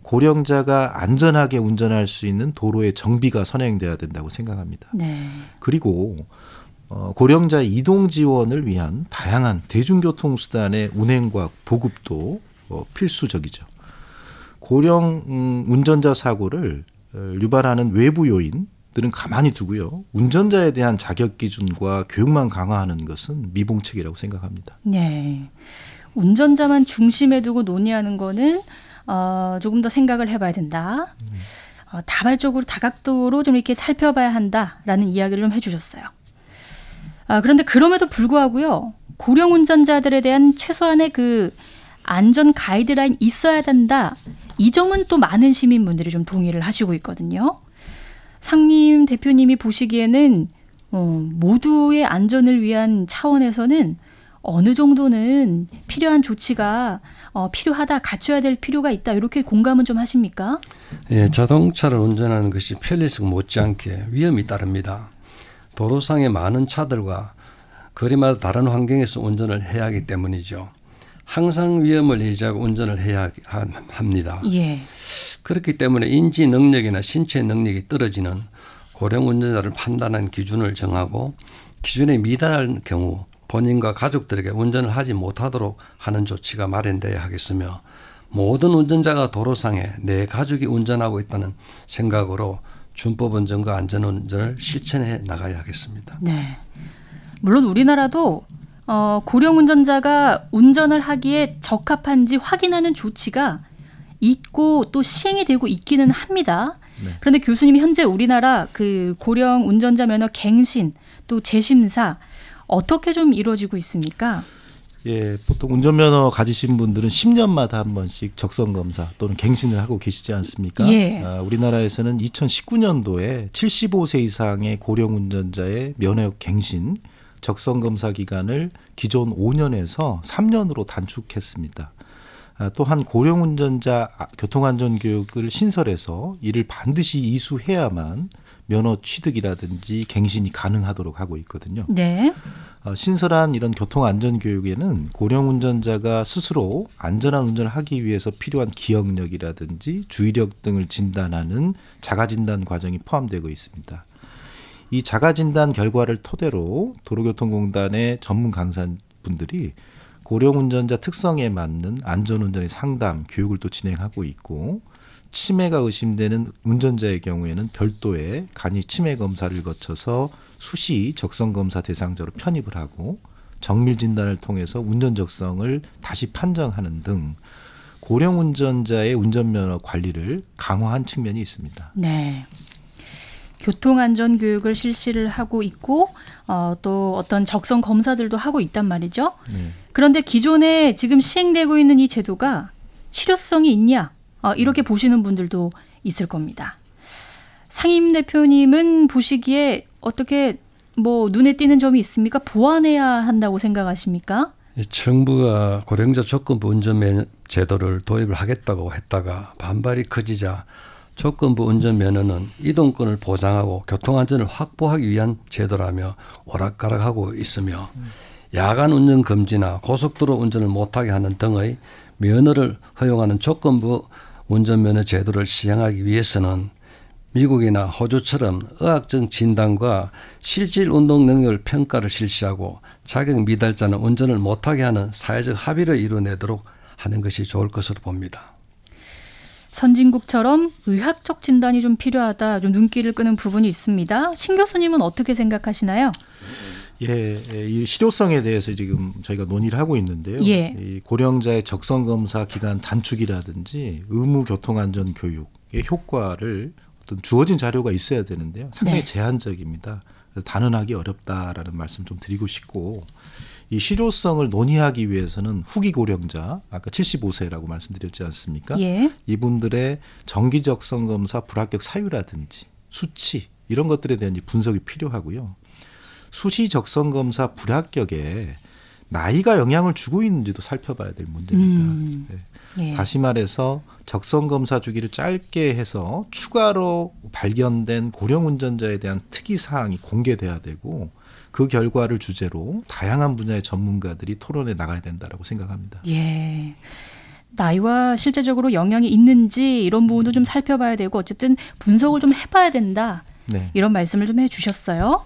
고령자가 안전하게 운전할 수 있는 도로의 정비가 선행돼야 된다고 생각합니다. 네. 그리고 고령자의 이동 지원을 위한 다양한 대중교통수단의 운행과 보급도 필수적이죠. 고령 운전자 사고를 유발하는 외부 요인들은 가만히 두고요. 운전자에 대한 자격 기준과 교육만 강화하는 것은 미봉책이라고 생각합니다. 네. 운전자만 중심에 두고 논의하는 거는 조금 더 생각을 해봐야 된다. 다발적으로 다각도로 좀 이렇게 살펴봐야 한다라는 이야기를 좀 해주셨어요. 그런데 그럼에도 불구하고요. 고령 운전자들에 대한 최소한의 그 안전 가이드라인 있어야 된다. 이 점은 또 많은 시민분들이 좀 동의를 하시고 있거든요. 상임 대표님이 보시기에는 모두의 안전을 위한 차원에서는 어느 정도는 필요한 조치가 필요하다, 갖춰야 될 필요가 있다. 이렇게 공감은 좀 하십니까? 예, 자동차를 운전하는 것이 편리성 못지않게 위험이 따릅니다. 도로상의 많은 차들과 거리마다 다른 환경에서 운전을 해야 하기 때문이죠. 항상 위험을 예지하고 운전을 해야 합니다. 예. 그렇기 때문에 인지 능력이나 신체 능력이 떨어지는 고령 운전자를 판단하는 기준을 정하고 기준에 미달할 경우 본인과 가족들에게 운전을 하지 못하도록 하는 조치가 마련돼야 하겠으며 모든 운전자가 도로상에 내 가족이 운전하고 있다는 생각으로 준법 운전과 안전운전을 실천해 나가야 하겠습니다. 네. 물론 우리나라도 고령 운전자가 운전을 하기에 적합한지 확인하는 조치가 있고 또 시행이 되고 있기는 합니다. 네. 그런데 교수님이 현재 우리나라 그 고령 운전자 면허 갱신 또 재심사 어떻게 좀 이루어지고 있습니까? 예, 보통 운전면허 가지신 분들은 10년마다 한 번씩 적성검사 또는 갱신을 하고 계시지 않습니까? 예. 우리나라에서는 2019년도에 75세 이상의 고령 운전자의 면허 갱신 적성검사 기간을 기존 5년에서 3년으로 단축했습니다. 또한 고령 운전자 교통안전교육을 신설해서 이를 반드시 이수해야만 면허 취득이라든지 갱신이 가능하도록 하고 있거든요. 네. 신설한 이런 교통안전교육에는 고령 운전자가 스스로 안전한 운전을 하기 위해서 필요한 기억력이라든지 주의력 등을 진단하는 자가진단 과정이 포함되고 있습니다. 이 자가진단 결과를 토대로 도로교통공단의 전문 강사분들이 고령 운전자 특성에 맞는 안전운전의 상담, 교육을 또 진행하고 있고 치매가 의심되는 운전자의 경우에는 별도의 간이 치매 검사를 거쳐서 수시 적성검사 대상자로 편입을 하고 정밀 진단을 통해서 운전 적성을 다시 판정하는 등 고령 운전자의 운전면허 관리를 강화한 측면이 있습니다. 네. 교통안전교육을 실시를 하고 있고 또 어떤 적성 검사들도 하고 있단 말이죠. 네. 그런데 기존에 지금 시행되고 있는 이 제도가 실효성이 있냐 이렇게 보시는 분들도 있을 겁니다. 상임 대표님은 보시기에 어떻게 뭐 눈에 띄는 점이 있습니까? 보완해야 한다고 생각하십니까? 정부가 고령자 조건부 운전면허 제도를 도입을 하겠다고 했다가 반발이 커지자 조건부 운전면허는 이동권을 보장하고 교통안전을 확보하기 위한 제도라며 오락가락하고 있으며 야간 운전 금지나 고속도로 운전을 못하게 하는 등의 면허를 허용하는 조건부 운전면허 제도를 시행하기 위해서는 미국이나 호주처럼 의학적 진단과 실질 운동 능력을 평가를 실시하고 자격 미달자는 운전을 못하게 하는 사회적 합의를 이뤄내도록 하는 것이 좋을 것으로 봅니다. 선진국처럼 의학적 진단이 좀 필요하다, 좀 눈길을 끄는 부분이 있습니다. 신 교수님은 어떻게 생각하시나요? 예, 이 실효성에 대해서 지금 저희가 논의를 하고 있는데요. 예. 이 고령자의 적성검사 기간 단축이라든지 의무 교통안전 교육의 효과를 어떤 주어진 자료가 있어야 되는데요. 상당히 네. 제한적입니다. 그래서 단언하기 어렵다라는 말씀 좀 드리고 싶고, 이 실효성을 논의하기 위해서는 후기 고령자, 아까 75세라고 말씀드렸지 않습니까? 예. 이분들의 정기 적성 검사 불합격 사유라든지 수치 이런 것들에 대한 분석이 필요하고요. 수시 적성 검사 불합격에 나이가 영향을 주고 있는지도 살펴봐야 될 문제입니다. 네. 예. 다시 말해서 적성 검사 주기를 짧게 해서 추가로 발견된 고령 운전자에 대한 특이 사항이 공개돼야 되고, 그 결과를 주제로 다양한 분야의 전문가들이 토론해 나가야 된다고 생각합니다. 예. 나이와 실제적으로 영향이 있는지 이런 부분도 좀 살펴봐야 되고, 어쨌든 분석을 좀 해봐야 된다. 네. 이런 말씀을 좀 해주셨어요.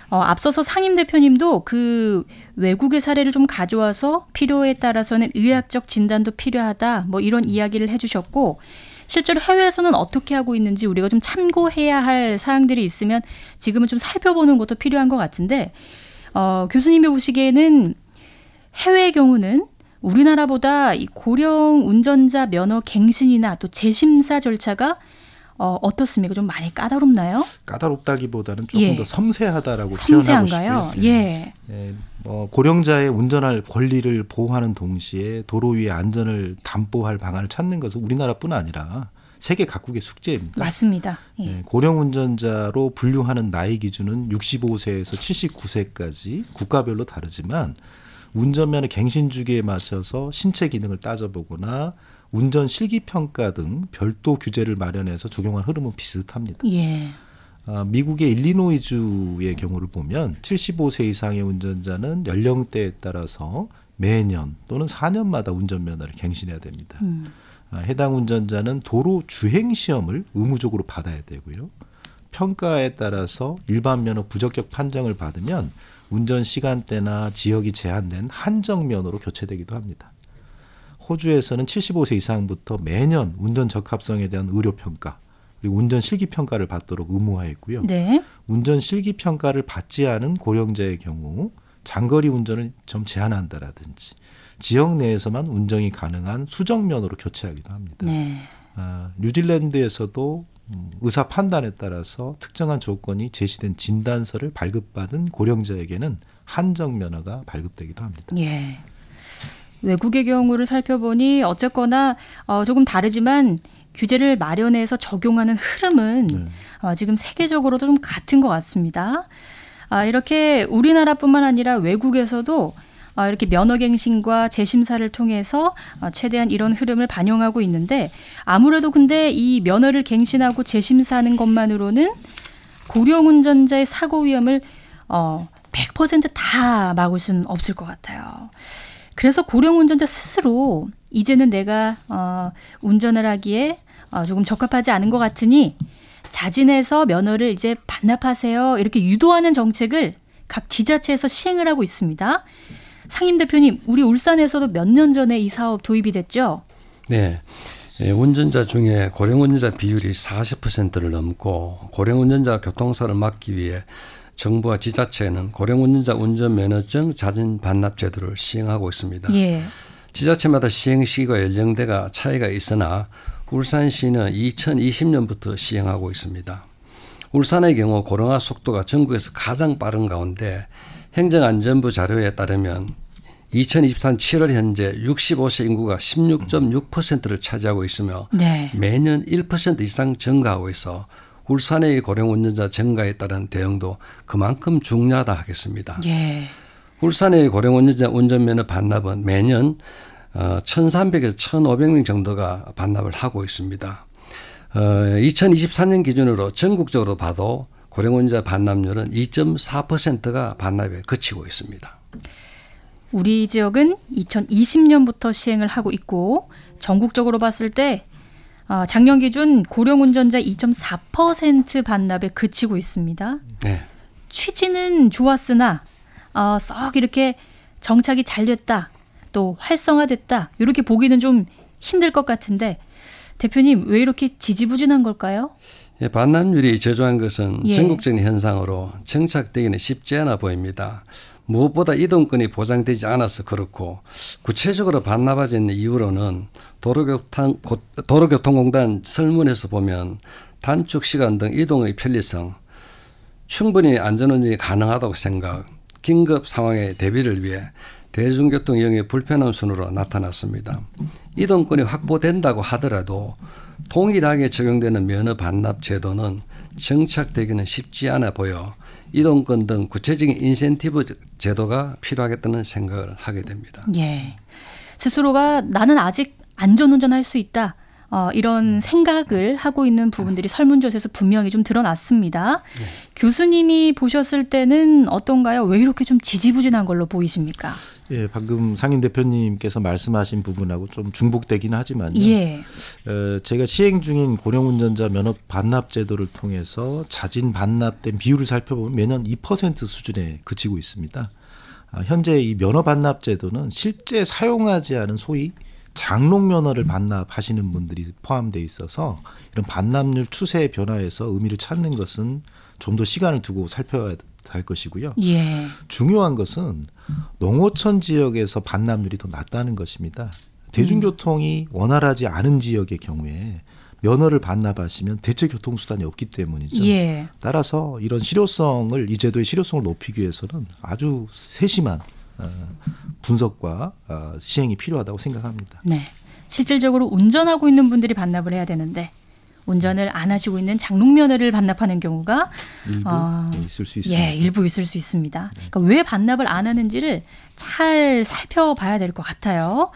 앞서서 상임 대표님도 그 외국의 사례를 좀 가져와서 필요에 따라서는 의학적 진단도 필요하다, 뭐 이런 이야기를 해주셨고, 실제로 해외에서는 어떻게 하고 있는지 우리가 좀 참고해야 할 사항들이 있으면 지금은 좀 살펴보는 것도 필요한 것 같은데, 교수님이 보시기에는 해외의 경우는 우리나라보다 이 고령 운전자 면허 갱신이나 또 재심사 절차가 어떻습니까? 좀 많이 까다롭나요? 까다롭다기보다는 조금 예. 더 섬세하다라고 섬세한가요? 표현하고 싶고요. 예. 예, 고령자의 운전할 권리를 보호하는 동시에 도로 위의 안전을 담보할 방안을 찾는 것은 우리나라뿐 아니라 세계 각국의 숙제입니다. 맞습니다. 예. 예, 고령 운전자로 분류하는 나이 기준은 65세에서 79세까지 국가별로 다르지만 운전면허 갱신 주기에 맞춰서 신체 기능을 따져보거나 운전 실기 평가 등 별도 규제를 마련해서 적용한 흐름은 비슷합니다. 예. 미국의 일리노이주의 경우를 보면 75세 이상의 운전자는 연령대에 따라서 매년 또는 4년마다 운전면허를 갱신해야 됩니다. 해당 운전자는 도로 주행 시험을 의무적으로 받아야 되고요. 평가에 따라서 일반 면허 부적격 판정을 받으면 운전 시간대나 지역이 제한된 한정 면허로 교체되기도 합니다. 호주에서는 75세 이상부터 매년 운전 적합성에 대한 의료 평가, 그리고 운전 실기 평가를 받도록 의무화했고요. 네. 운전 실기 평가를 받지 않은 고령자의 경우 장거리 운전을 좀 제한한다라든지 지역 내에서만 운전이 가능한 수정 면허로 교체하기도 합니다. 네. 뉴질랜드에서도 의사 판단에 따라서 특정한 조건이 제시된 진단서를 발급받은 고령자에게는 한정 면허가 발급되기도 합니다. 예. 외국의 경우를 살펴보니 어쨌거나 조금 다르지만 규제를 마련해서 적용하는 흐름은 지금 세계적으로도 좀 같은 것 같습니다. 이렇게 우리나라뿐만 아니라 외국에서도 이렇게 면허갱신과 재심사를 통해서 최대한 이런 흐름을 반영하고 있는데, 아무래도 근데 이 면허를 갱신하고 재심사하는 것만으로는 고령 운전자의 사고 위험을 100% 다 막을 수는 없을 것 같아요. 그래서 고령 운전자 스스로 이제는 내가 운전을 하기에 조금 적합하지 않은 것 같으니 자진해서 면허를 이제 반납하세요, 이렇게 유도하는 정책을 각 지자체에서 시행을 하고 있습니다. 상임 대표님, 우리 울산에서도 몇 년 전에 이 사업 도입이 됐죠? 네. 운전자 중에 고령 운전자 비율이 40%를 넘고, 고령 운전자 교통사고를 막기 위해 정부와 지자체는 고령 운전자 운전면허증 자진 반납 제도를 시행하고 있습니다. 예. 지자체마다 시행 시기와 연령대가 차이가 있으나 울산시는 2020년부터 시행하고 있습니다. 울산의 경우 고령화 속도가 전국에서 가장 빠른 가운데 행정안전부 자료에 따르면 2023년 7월 현재 65세 인구가 16.6%를 차지하고 있으며 네. 매년 1% 이상 증가하고 있어 울산의 고령 운전자 증가에 따른 대응도 그만큼 중요하다 하겠습니다. 예. 울산의 고령 운전자 운전면허 반납은 매년 1,300에서 1,500명 정도가 반납을 하고 있습니다. 2024년 기준으로 전국적으로 봐도 고령 운전자 반납률은 2.4%가 반납에 그치고 있습니다. 우리 지역은 2020년부터 시행을 하고 있고 전국적으로 봤을 때 작년 기준 고령 운전자 2.4% 반납에 그치고 있습니다. 네. 취지는 좋았으나 썩 이렇게 정착이 잘 됐다, 또 활성화됐다 이렇게 보기는 좀 힘들 것 같은데 대표님 왜 이렇게 지지부진한 걸까요? 예, 반납률이 저조한 것은 예. 전국적인 현상으로 정착되기는 쉽지 않아 보입니다. 무엇보다 이동권이 보장되지 않아서 그렇고 구체적으로 반납하지 않는 이유로는 도로교통공단 설문에서 보면 단축 시간 등 이동의 편리성, 충분히 안전운전이 가능하다고 생각, 긴급 상황에 대비를 위해 대중교통 이용의 불편함 순으로 나타났습니다. 이동권이 확보된다고 하더라도 동일하게 적용되는 면허 반납 제도는 정착되기는 쉽지 않아 보여 이동권 등 구체적인 인센티브 제도가 필요하겠다는 생각을 하게 됩니다. 예, 스스로가 나는 아직 안전운전할 수 있다. 이런 생각을 하고 있는 부분들이 설문조사에서 분명히 좀 드러났습니다. 네. 교수님이 보셨을 때는 어떤가요? 왜 이렇게 좀 지지부진한 걸로 보이십니까? 예, 방금 상임 대표님께서 말씀하신 부분하고 좀 중복되기는 하지만요. 예. 제가 시행 중인 고령운전자 면허 반납 제도를 통해서 자진 반납된 비율을 살펴보면 매년 2% 수준에 그치고 있습니다. 현재 이 면허 반납 제도는 실제 사용하지 않은 소위 장롱 면허를 반납하시는 분들이 포함되어 있어서 이런 반납률 추세의 변화에서 의미를 찾는 것은 좀 더 시간을 두고 살펴야 할 것이고요. 예. 중요한 것은 농어촌 지역에서 반납률이 더 낮다는 것입니다. 대중교통이 원활하지 않은 지역의 경우에 면허를 반납하시면 대체 교통수단이 없기 때문이죠. 예. 따라서 이런 실효성을, 이 제도의 실효성을 높이기 위해서는 아주 세심한 분석과 시행이 필요하다고 생각합니다. 네. 실질적으로 운전하고 있는 분들이 반납을 해야 되는데 운전을 안 하시고 있는 장롱면허를 반납하는 경우가 일부 있을 수 있습니다. 예, 일부 있을 수 있습니다. 그러니까 왜 반납을 안 하는지를 잘 살펴봐야 될 것 같아요.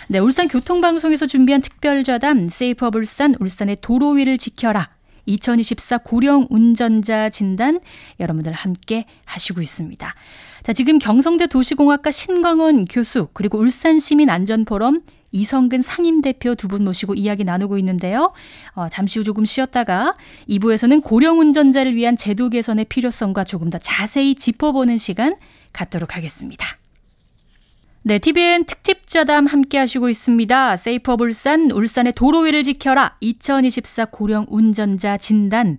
네, 울산교통방송에서 준비한 특별좌담 세이프업 울산, 울산의 도로 위를 지켜라. 2024 고령 운전자 진단 여러분들 함께 하시고 있습니다. 자, 지금 경성대 도시공학과 신광원 교수 그리고 울산시민안전포럼 이성근 상임대표 두 분 모시고 이야기 나누고 있는데요. 잠시 후 조금 쉬었다가 2부에서는 고령 운전자를 위한 제도 개선의 필요성과 조금 더 자세히 짚어보는 시간 갖도록 하겠습니다. 네, TVN 특집좌담 함께 하시고 있습니다. 세이프업 울산, 울산의 도로 위를 지켜라. 2024 고령 운전자 진단.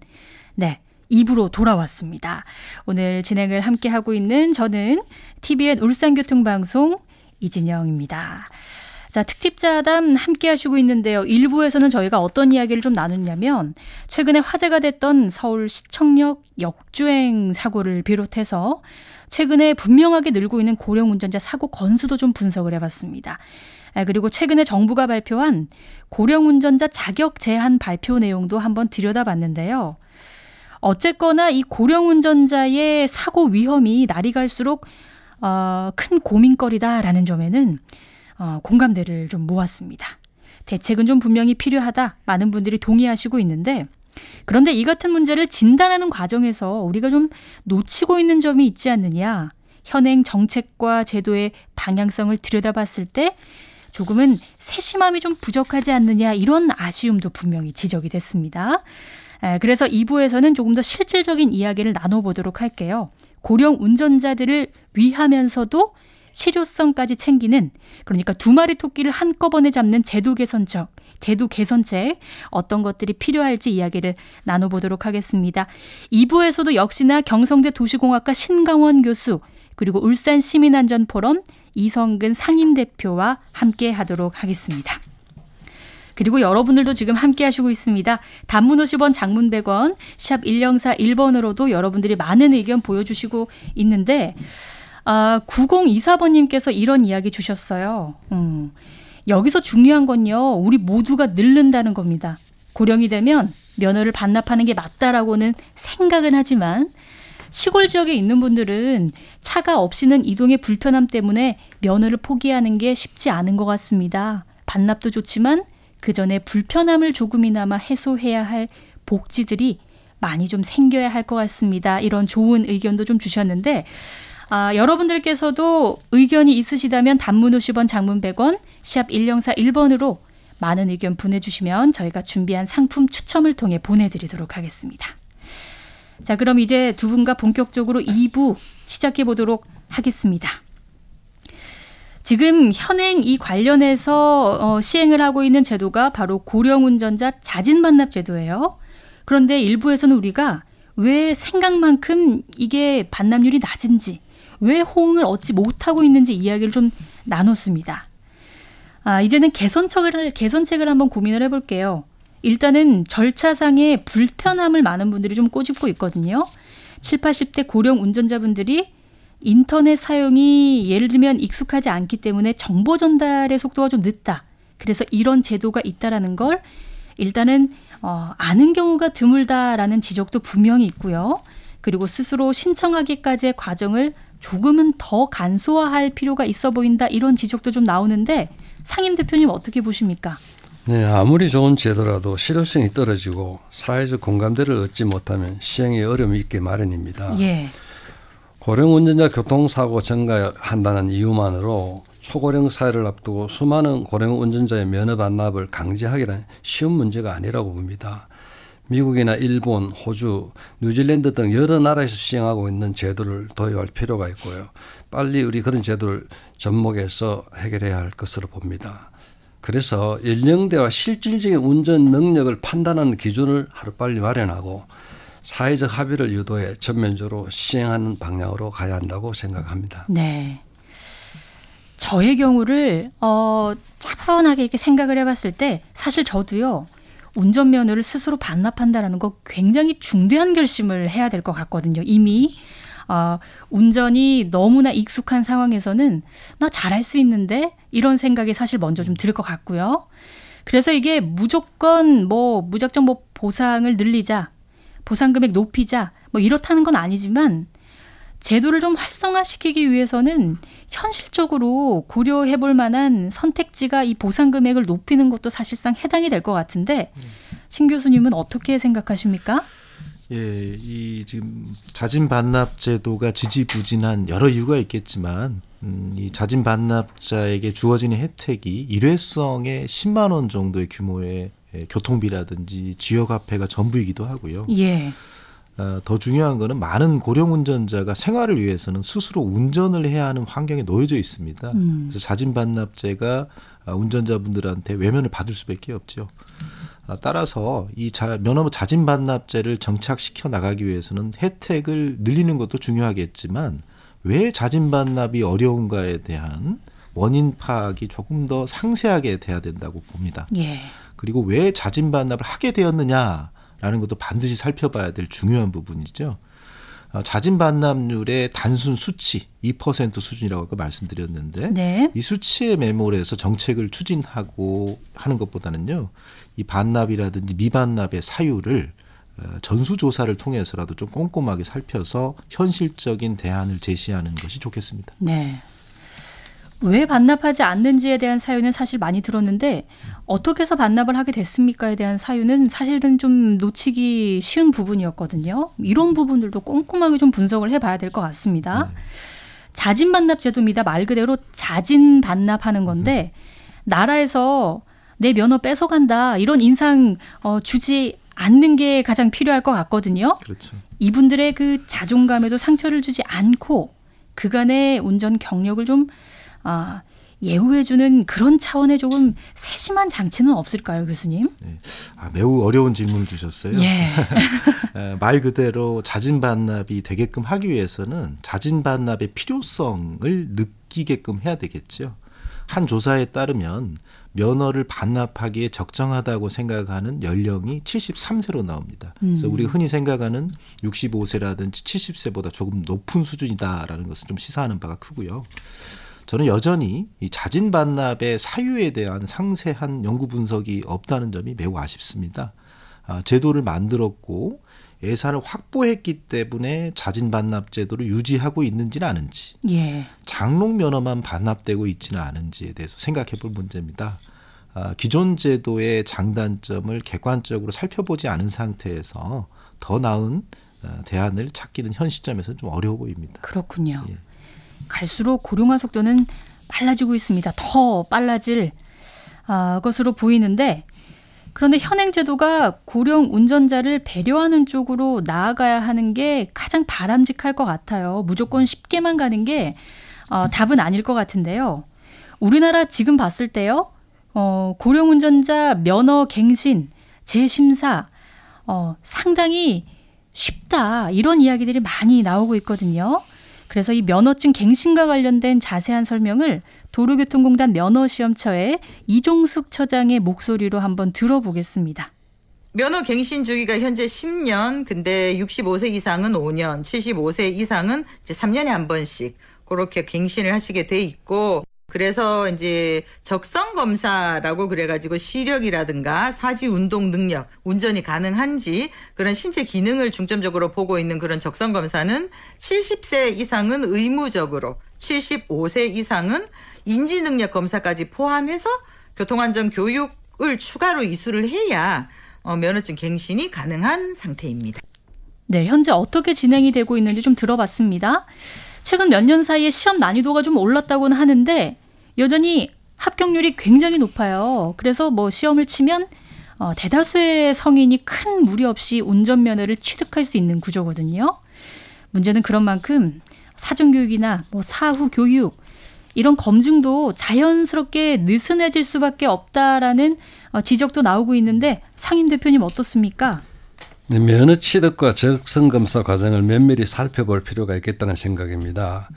네, 2부로 돌아왔습니다. 오늘 진행을 함께 하고 있는 저는 TVN 울산교통방송 이진영입니다. 자, 특집자담 함께 하시고 있는데요. 1부에서는 저희가 어떤 이야기를 좀 나눴냐면 최근에 화제가 됐던 서울 시청역 역주행 사고를 비롯해서 최근에 분명하게 늘고 있는 고령 운전자 사고 건수도 좀 분석을 해봤습니다. 그리고 최근에 정부가 발표한 고령 운전자 자격 제한 발표 내용도 한번 들여다봤는데요. 어쨌거나 이 고령 운전자의 사고 위험이 날이 갈수록 큰 고민거리다라는 점에는 공감대를 좀 모았습니다. 대책은 좀 분명히 필요하다. 많은 분들이 동의하시고 있는데 그런데 이 같은 문제를 진단하는 과정에서 우리가 좀 놓치고 있는 점이 있지 않느냐. 현행 정책과 제도의 방향성을 들여다봤을 때 조금은 세심함이 좀 부족하지 않느냐 이런 아쉬움도 분명히 지적이 됐습니다. 그래서 2부에서는 조금 더 실질적인 이야기를 나눠보도록 할게요. 고령 운전자들을 위하면서도 실효성까지 챙기는, 그러니까 두 마리 토끼를 한꺼번에 잡는 제도 개선책 어떤 것들이 필요할지 이야기를 나눠보도록 하겠습니다. 2부에서도 역시나 경성대 도시공학과 신강원 교수, 그리고 울산 시민안전포럼 이성근 상임대표와 함께 하도록 하겠습니다. 그리고 여러분들도 지금 함께 하시고 있습니다. 단문 50원, 장문 100원, 샵 1041번으로도 여러분들이 많은 의견 보여주시고 있는데 9024번님께서 이런 이야기 주셨어요. 여기서 중요한 건요, 우리 모두가 늙는다는 겁니다. 고령이 되면 면허를 반납하는 게 맞다라고는 생각은 하지만 시골 지역에 있는 분들은 차가 없이는 이동의 불편함 때문에 면허를 포기하는 게 쉽지 않은 것 같습니다. 반납도 좋지만 그 전에 불편함을 조금이나마 해소해야 할 복지들이 많이 좀 생겨야 할 것 같습니다. 이런 좋은 의견도 좀 주셨는데 여러분들께서도 의견이 있으시다면 단문 50원, 장문 100원, 샵 1041번으로 많은 의견 보내주시면 저희가 준비한 상품 추첨을 통해 보내드리도록 하겠습니다. 자, 그럼 이제 두 분과 본격적으로 2부 시작해 보도록 하겠습니다. 지금 현행 이 관련해서 시행을 하고 있는 제도가 바로 고령운전자 자진반납 제도예요. 그런데 일부에서는 우리가 왜 생각만큼 이게 반납률이 낮은지, 왜 호응을 얻지 못하고 있는지 이야기를 좀 나눴습니다. 이제는 개선책을 한번 고민을 해볼게요. 일단은 절차상의 불편함을 많은 분들이 좀 꼬집고 있거든요. 70, 80대 고령 운전자분들이 인터넷 사용이 예를 들면 익숙하지 않기 때문에 정보 전달의 속도가 좀 늦다. 그래서 이런 제도가 있다라는 걸 일단은 아는 경우가 드물다라는 지적도 분명히 있고요. 그리고 스스로 신청하기까지의 과정을 조금은 더 간소화할 필요가 있어 보인다. 이런 지적도 좀 나오는데 상임 대표님 어떻게 보십니까? 네, 아무리 좋은 제도라도 실효성이 떨어지고 사회적 공감대를 얻지 못하면 시행에 어려움이 있게 마련입니다. 예. 고령 운전자 교통사고 증가한다는 이유만으로 초고령 사회를 앞두고 수많은 고령 운전자의 면허 반납을 강제하기란 쉬운 문제가 아니라고 봅니다. 미국이나 일본, 호주, 뉴질랜드 등 여러 나라에서 시행하고 있는 제도를 도입할 필요가 있고요. 빨리 우리 그런 제도를 접목해서 해결해야 할 것으로 봅니다. 그래서 연령대와 실질적인 운전 능력을 판단하는 기준을 하루빨리 마련하고 사회적 합의를 유도해 전면적으로 시행하는 방향으로 가야 한다고 생각합니다. 네. 저의 경우를 차분하게 이렇게 생각을 해봤을 때 사실 저도요. 운전면허를 스스로 반납한다라는 거 굉장히 중대한 결심을 해야 될 것 같거든요. 이미 운전이 너무나 익숙한 상황에서는 나 잘할 수 있는데 이런 생각이 사실 먼저 좀 들 것 같고요. 그래서 이게 무조건 무작정 보상을 늘리자, 보상금액 높이자 이렇다는 건 아니지만 제도를 좀 활성화시키기 위해서는 현실적으로 고려해 볼 만한 선택지가 이 보상금액을 높이는 것도 사실상 해당이 될 것 같은데 신 교수님은 어떻게 생각하십니까? 예, 이 지금 자진 반납 제도가 지지부진한 여러 이유가 있겠지만 이 자진 반납자에게 주어지는 혜택이 일회성의 10만 원 정도의 규모의 교통비라든지 지역화폐가 전부이기도 하고요. 예. 더 중요한 거는 많은 고령 운전자가 생활을 위해서는 스스로 운전을 해야 하는 환경에 놓여져 있습니다. 그래서 자진 반납제가 운전자분들한테 외면을 받을 수밖에 없죠. 따라서 이 면허 자진 반납제를 정착시켜 나가기 위해서는 혜택을 늘리는 것도 중요하겠지만 왜 자진 반납이 어려운가에 대한 원인 파악이 조금 더 상세하게 돼야 된다고 봅니다. 예. 그리고 왜 자진 반납을 하게 되었느냐라는 것도 반드시 살펴봐야 될 중요한 부분이죠. 자진 반납률의 단순 수치 2% 수준이라고 아까 말씀드렸는데 네. 이 수치에 매몰해서 정책을 추진하고 하는 것보다는요. 이 반납이라든지 미반납의 사유를 전수조사를 통해서라도 좀 꼼꼼하게 살펴서 현실적인 대안을 제시하는 것이 좋겠습니다. 네. 왜 반납하지 않는지에 대한 사유는 사실 많이 들었는데 어떻게 해서 반납을 하게 됐습니까에 대한 사유는 사실은 좀 놓치기 쉬운 부분이었거든요. 이런 부분들도 꼼꼼하게 좀 분석을 해봐야 될 것 같습니다. 자진 반납 제도입니다. 말 그대로 자진 반납하는 건데 나라에서 내 면허 뺏어간다 이런 인상 주지 않는 게 가장 필요할 것 같거든요. 그렇죠. 이분들의 그 자존감에도 상처를 주지 않고 그간의 운전 경력을 좀 예우해주는 그런 차원의 조금 세심한 장치는 없을까요, 교수님? 네. 매우 어려운 질문을 주셨어요. 예. 말 그대로 자진반납이 되게끔 하기 위해서는 자진반납의 필요성을 느끼게끔 해야 되겠죠. 한 조사에 따르면 면허를 반납하기에 적정하다고 생각하는 연령이 73세로 나옵니다. 그래서 우리가 흔히 생각하는 65세라든지 70세보다 조금 높은 수준이다라는 것은 좀 시사하는 바가 크고요. 저는 여전히 이 자진 반납의 사유에 대한 상세한 연구 분석이 없다는 점이 매우 아쉽습니다. 제도를 만들었고 예산을 확보했기 때문에 자진 반납 제도를 유지하고 있는지는 아는지, 예. 장롱 면허만 반납되고 있지는 않은지에 대해서 생각해 볼 문제입니다. 기존 제도의 장단점을 객관적으로 살펴보지 않은 상태에서 더 나은 대안을 찾기는 현 시점에서는 좀 어려워 보입니다. 그렇군요. 예. 갈수록 고령화 속도는 빨라지고 있습니다. 더 빨라질 것으로 보이는데, 그런데 현행 제도가 고령 운전자를 배려하는 쪽으로 나아가야 하는 게 가장 바람직할 것 같아요. 무조건 쉽게만 가는 게 답은 아닐 것 같은데요. 우리나라 지금 봤을 때요, 고령 운전자 면허 갱신, 재심사 상당히 쉽다, 이런 이야기들이 많이 나오고 있거든요. 그래서 이 면허증 갱신과 관련된 자세한 설명을 도로교통공단 면허시험처의 이종숙 처장의 목소리로 한번 들어보겠습니다. 면허 갱신 주기가 현재 10년, 근데 65세 이상은 5년, 75세 이상은 이제 3년에 한 번씩 그렇게 갱신을 하시게 돼 있고, 그래서 이제 적성 검사라고 그래가지고 시력이라든가 사지 운동 능력, 운전이 가능한지 그런 신체 기능을 중점적으로 보고 있는 그런 적성 검사는 70세 이상은 의무적으로, 75세 이상은 인지 능력 검사까지 포함해서 교통안전 교육을 추가로 이수를 해야 면허증 갱신이 가능한 상태입니다. 네, 현재 어떻게 진행이 되고 있는지 좀 들어봤습니다. 최근 몇 년 사이에 시험 난이도가 좀 올랐다고는 하는데 여전히 합격률이 굉장히 높아요. 그래서 시험을 치면 대다수의 성인이 큰 무리 없이 운전면허를 취득할 수 있는 구조거든요. 문제는 그런 만큼 사전교육이나 사후 교육, 이런 검증도 자연스럽게 느슨해질 수밖에 없다라는 지적도 나오고 있는데, 상임 대표님 어떻습니까? 네, 면허 취득과 적성검사 과정을 면밀히 살펴볼 필요가 있겠다는 생각입니다.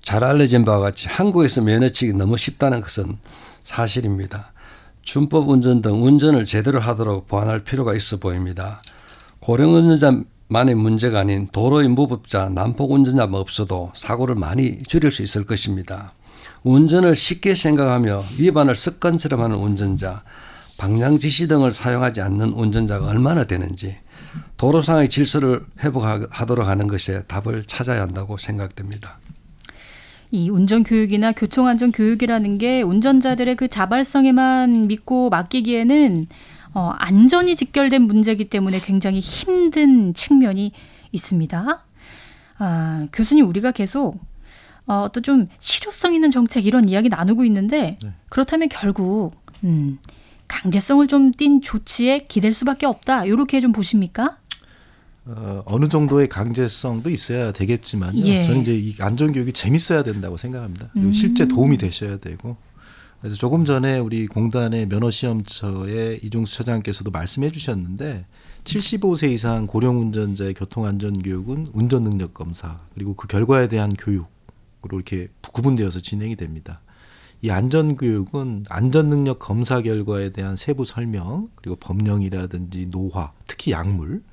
잘 알려진 바와 같이 한국에서 면허 취득이 너무 쉽다는 것은 사실입니다. 준법 운전 등 운전을 제대로 하도록 보완할 필요가 있어 보입니다. 고령 운전자만의 문제가 아닌 도로의 무법자, 난폭 운전자만 없어도 사고를 많이 줄일 수 있을 것입니다. 운전을 쉽게 생각하며 위반을 습관처럼 하는 운전자, 방향 지시 등을 사용하지 않는 운전자가 얼마나 되는지, 도로상의 질서를 회복하도록 하는 것에 답을 찾아야 한다고 생각됩니다. 이 운전교육이나 교통안전교육이라는 게 운전자들의 그 자발성에만 믿고 맡기기에는 안전이 직결된 문제이기 때문에 굉장히 힘든 측면이 있습니다. 교수님, 우리가 계속 또 좀 실효성 있는 정책, 이런 이야기 나누고 있는데, 그렇다면 결국 강제성을 좀 띈 조치에 기댈 수밖에 없다, 이렇게 좀 보십니까? 어느 정도의 강제성도 있어야 되겠지만요. 예. 저는 이제 이 안전교육이 재밌어야 된다고 생각합니다. 그리고 실제 도움이 되셔야 되고. 그래서 조금 전에 우리 공단의 면허시험처의 이종수 처장께서도 말씀해 주셨는데, 75세 이상 고령 운전자의 교통안전교육은 운전능력검사, 그리고 그 결과에 대한 교육으로 이렇게 구분되어서 진행이 됩니다. 이 안전교육은 안전능력 검사 결과에 대한 세부 설명, 그리고 법령이라든지 노화, 특히 약물,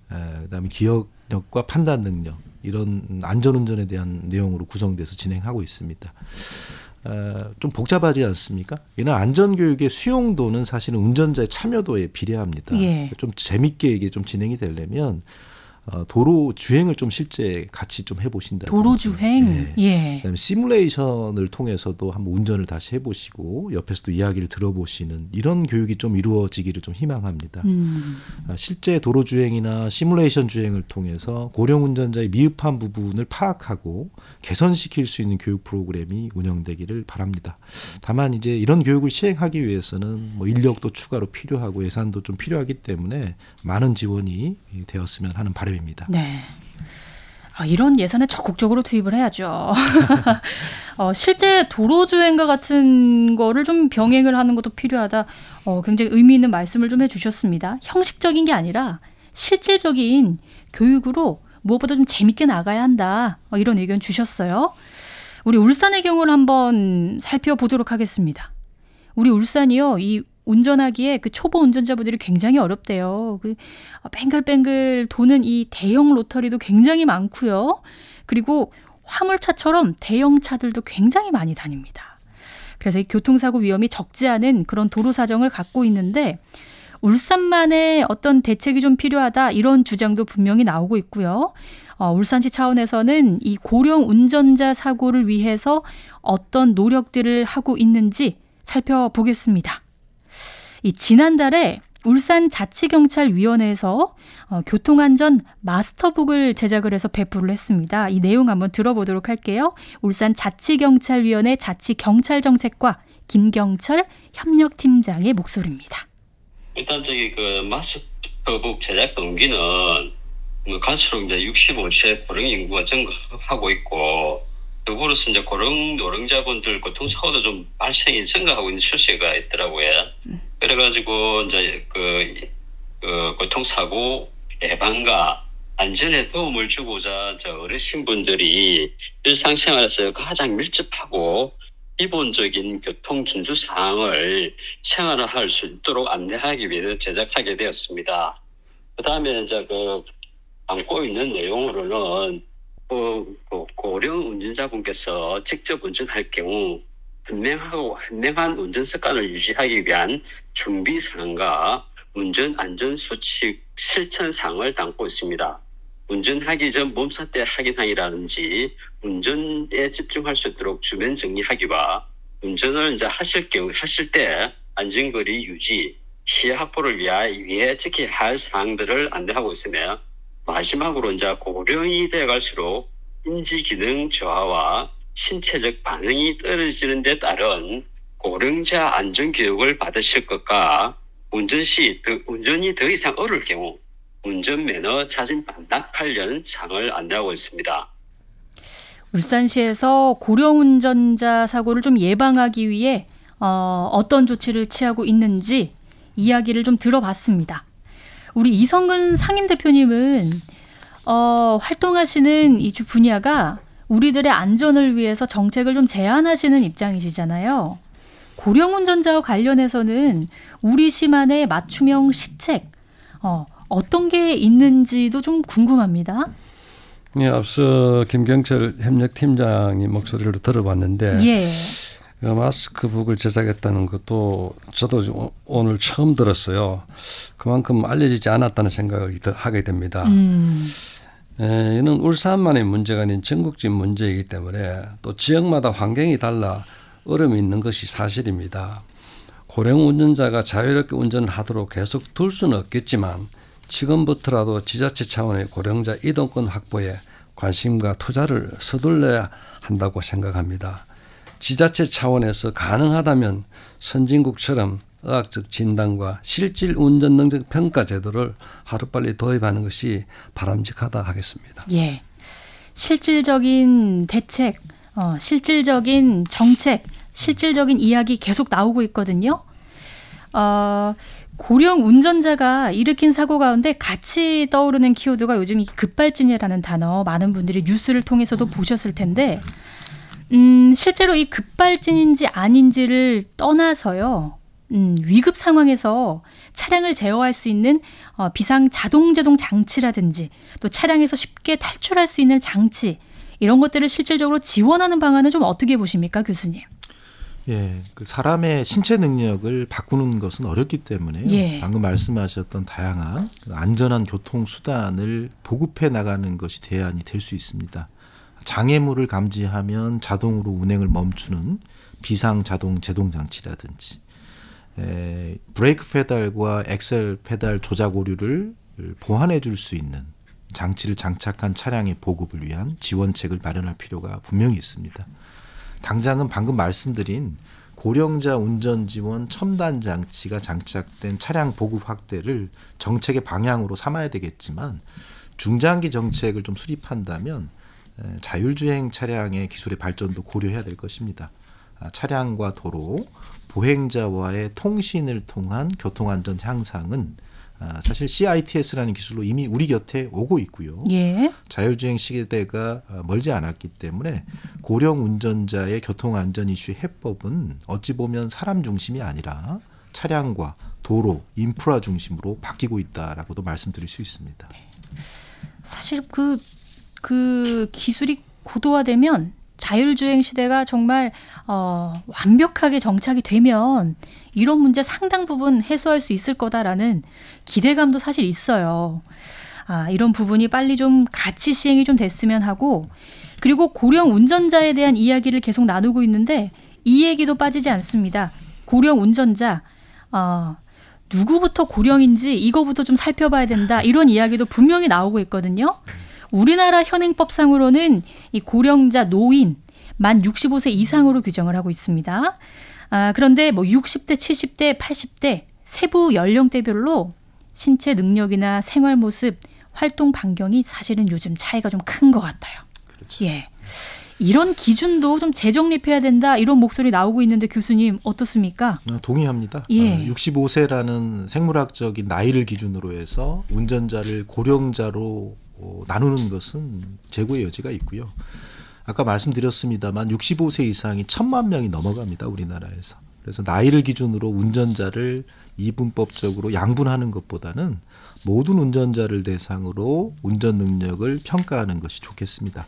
그다음에 기억력과 판단 능력, 이런 안전운전에 대한 내용으로 구성돼서 진행하고 있습니다. 좀 복잡하지 않습니까? 이런 안전교육의 수용도는 사실은 운전자의 참여도에 비례합니다. 예. 좀 재밌게 이게 좀 진행이 되려면 도로 주행을 좀 실제 같이 좀 해보신다든지. 도로 주행. 네. 예. 그다음에 시뮬레이션을 통해서도 한번 운전을 다시 해보시고 옆에서도 이야기를 들어보시는 이런 교육이 좀 이루어지기를 좀 희망합니다. 실제 도로 주행이나 시뮬레이션 주행을 통해서 고령 운전자의 미흡한 부분을 파악하고 개선시킬 수 있는 교육 프로그램이 운영되기를 바랍니다. 다만 이제 이런 교육을 시행하기 위해서는 인력도 추가로 필요하고 예산도 좀 필요하기 때문에 많은 지원이 되었으면 하는 바람입니다. 네. 이런 예산에 적극적으로 투입을 해야죠. 실제 도로주행과 같은 거를 좀 병행을 하는 것도 필요하다. 굉장히 의미 있는 말씀을 좀 해주셨습니다. 형식적인 게 아니라 실질적인 교육으로 무엇보다 좀 재밌게 나가야 한다. 이런 의견 주셨어요. 우리 울산의 경우를 한번 살펴보도록 하겠습니다. 우리 울산이요, 이 운전하기에 그 초보 운전자분들이 굉장히 어렵대요. 그 뱅글뱅글 도는 이 대형 로터리도 굉장히 많고요. 그리고 화물차처럼 대형 차들도 굉장히 많이 다닙니다. 그래서 이 교통사고 위험이 적지 않은 그런 도로 사정을 갖고 있는데 울산만의 어떤 대책이 좀 필요하다 이런 주장도 분명히 나오고 있고요. 울산시 차원에서는 이 고령 운전자 사고를 위해서 어떤 노력들을 하고 있는지 살펴보겠습니다. 이 지난달에 울산자치경찰위원회에서 교통안전 마스터북을 제작을 해서 배포를 했습니다. 이 내용 한번 들어보도록 할게요. 울산자치경찰위원회 자치경찰정책과 김경철 협력팀장의 목소리입니다. 일단 그 마스터북 제작 동기는 갈수록 이제 65세 고령 인구가 증가하고 있고 더불어서 이제 고령 노령자분들 교통사고도 좀 발생이 증가하고 있는 추세가 있더라고요. 그래가지고 이제 그 교통사고 예방과 안전에 도움을 주고자 어르신분들이 일상생활에서 가장 밀접하고 기본적인 교통 준수 사항을 생활화할 수 있도록 안내하기 위해서 제작하게 되었습니다. 그다음에 이제 담고 있는 내용으로는 고령 운전자분께서 직접 운전할 경우 현명한 운전 습관을 유지하기 위한 준비 사항과 운전 안전 수칙 실천 사항을 담고 있습니다. 운전하기 전 몸살때 확인하기라든지 운전에 집중할 수 있도록 주변 정리하기와 운전을 이제 하실 때 안전거리 유지, 시야 확보를 위해 지켜야 할 사항들을 안내하고 있으며 마지막으로 이제 고령이 되어갈수록 인지 기능 저하와 신체적 반응이 떨어지는 데 따른 고령자 안전 교육을 받으실 것과 운전이 더 이상 어려울 경우 운전면허 자진 반납 관련 사항을 안내하고 있습니다. 울산시에서 고령 운전자 사고를 좀 예방하기 위해 어떤 조치를 취하고 있는지 이야기를 좀 들어봤습니다. 우리 이성근 상임대표님은 활동하시는 이 주 분야가 우리들의 안전을 위해서 정책을 좀 제안하시는 입장이시잖아요. 고령 운전자와 관련해서는 우리 시만의 맞춤형 시책 어떤 게 있는지도 좀 궁금합니다. 예, 앞서 김경철 협력팀장님 목소리를 들어봤는데 예. 마스크북을 제작했다는 것도 저도 오늘 처음 들었어요. 그만큼 알려지지 않았다는 생각을 하게 됩니다. 이는 울산만의 문제가 아닌 전국적 문제이기 때문에 또 지역마다 환경이 달라 어려움이 있는 것이 사실입니다. 고령 운전자가 자유롭게 운전을 하도록 계속 둘 수는 없겠지만 지금부터라도 지자체 차원의 고령자 이동권 확보에 관심과 투자를 서둘러야 한다고 생각합니다. 지자체 차원에서 가능하다면 선진국처럼 의학적 진단과 실질 운전 능력 평가 제도를 하루빨리 도입하는 것이 바람직하다 하겠습니다. 예, 실질적인 대책, 실질적인 정책, 실질적인 이야기 계속 나오고 있거든요. 고령 운전자가 일으킨 사고 가운데 같이 떠오르는 키워드가 요즘 이 급발진이라는 단어 많은 분들이 뉴스를 통해서도 보셨을 텐데 실제로 이 급발진인지 아닌지를 떠나서요. 위급 상황에서 차량을 제어할 수 있는 비상 자동 장치라든지 또 차량에서 쉽게 탈출할 수 있는 장치 이런 것들을 실질적으로 지원하는 방안은 좀 어떻게 보십니까, 교수님? 예, 그 사람의 신체 능력을 바꾸는 것은 어렵기 때문에요. 예. 방금 말씀하셨던 다양한 안전한 교통 수단을 보급해 나가는 것이 대안이 될 수 있습니다. 장애물을 감지하면 자동으로 운행을 멈추는 비상 자동 제동 장치라든지 브레이크 페달과 엑셀 페달 조작 오류를 보완해 줄 수 있는 장치를 장착한 차량의 보급을 위한 지원책을 마련할 필요가 분명히 있습니다. 당장은 방금 말씀드린 고령자 운전 지원 첨단 장치가 장착된 차량 보급 확대를 정책의 방향으로 삼아야 되겠지만 중장기 정책을 좀 수립한다면 자율주행 차량의 기술의 발전도 고려해야 될 것입니다. 차량과 도로, 보행자와의 통신을 통한 교통안전 향상은 사실 CITS라는 기술로 이미 우리 곁에 오고 있고요. 예. 자율주행 시대가 멀지 않았기 때문에 고령 운전자의 교통안전 이슈 해법은 어찌 보면 사람 중심이 아니라 차량과 도로, 인프라 중심으로 바뀌고 있다라고도 말씀드릴 수 있습니다. 사실 그 기술이 고도화되면 자율주행 시대가 정말 완벽하게 정착이 되면 이런 문제 상당 부분 해소할 수 있을 거다라는 기대감도 사실 있어요. 이런 부분이 빨리 좀 같이 시행이 좀 됐으면 하고, 그리고 고령 운전자에 대한 이야기를 계속 나누고 있는데 이 얘기도 빠지지 않습니다. 고령 운전자, 누구부터 고령인지 이거부터 좀 살펴봐야 된다, 이런 이야기도 분명히 나오고 있거든요. 우리나라 현행법상으로는 이 고령자, 노인, 만 65세 이상으로 규정을 하고 있습니다. 그런데 60대, 70대, 80대 세부 연령대별로 신체 능력이나 생활 모습, 활동 반경이 사실은 요즘 차이가 좀 큰 것 같아요. 그렇죠. 예. 이런 기준도 좀 재정립해야 된다, 이런 목소리 나오고 있는데 교수님 어떻습니까? 동의합니다. 예. 65세라는 생물학적인 나이를 기준으로 해서 운전자를 고령자로 나누는 것은 재고의 여지가 있고요. 아까 말씀드렸습니다만 65세 이상이 1,000만 명이 넘어갑니다, 우리나라에서. 그래서 나이를 기준으로 운전자를 이분법적으로 양분하는 것보다는 모든 운전자를 대상으로 운전 능력을 평가하는 것이 좋겠습니다.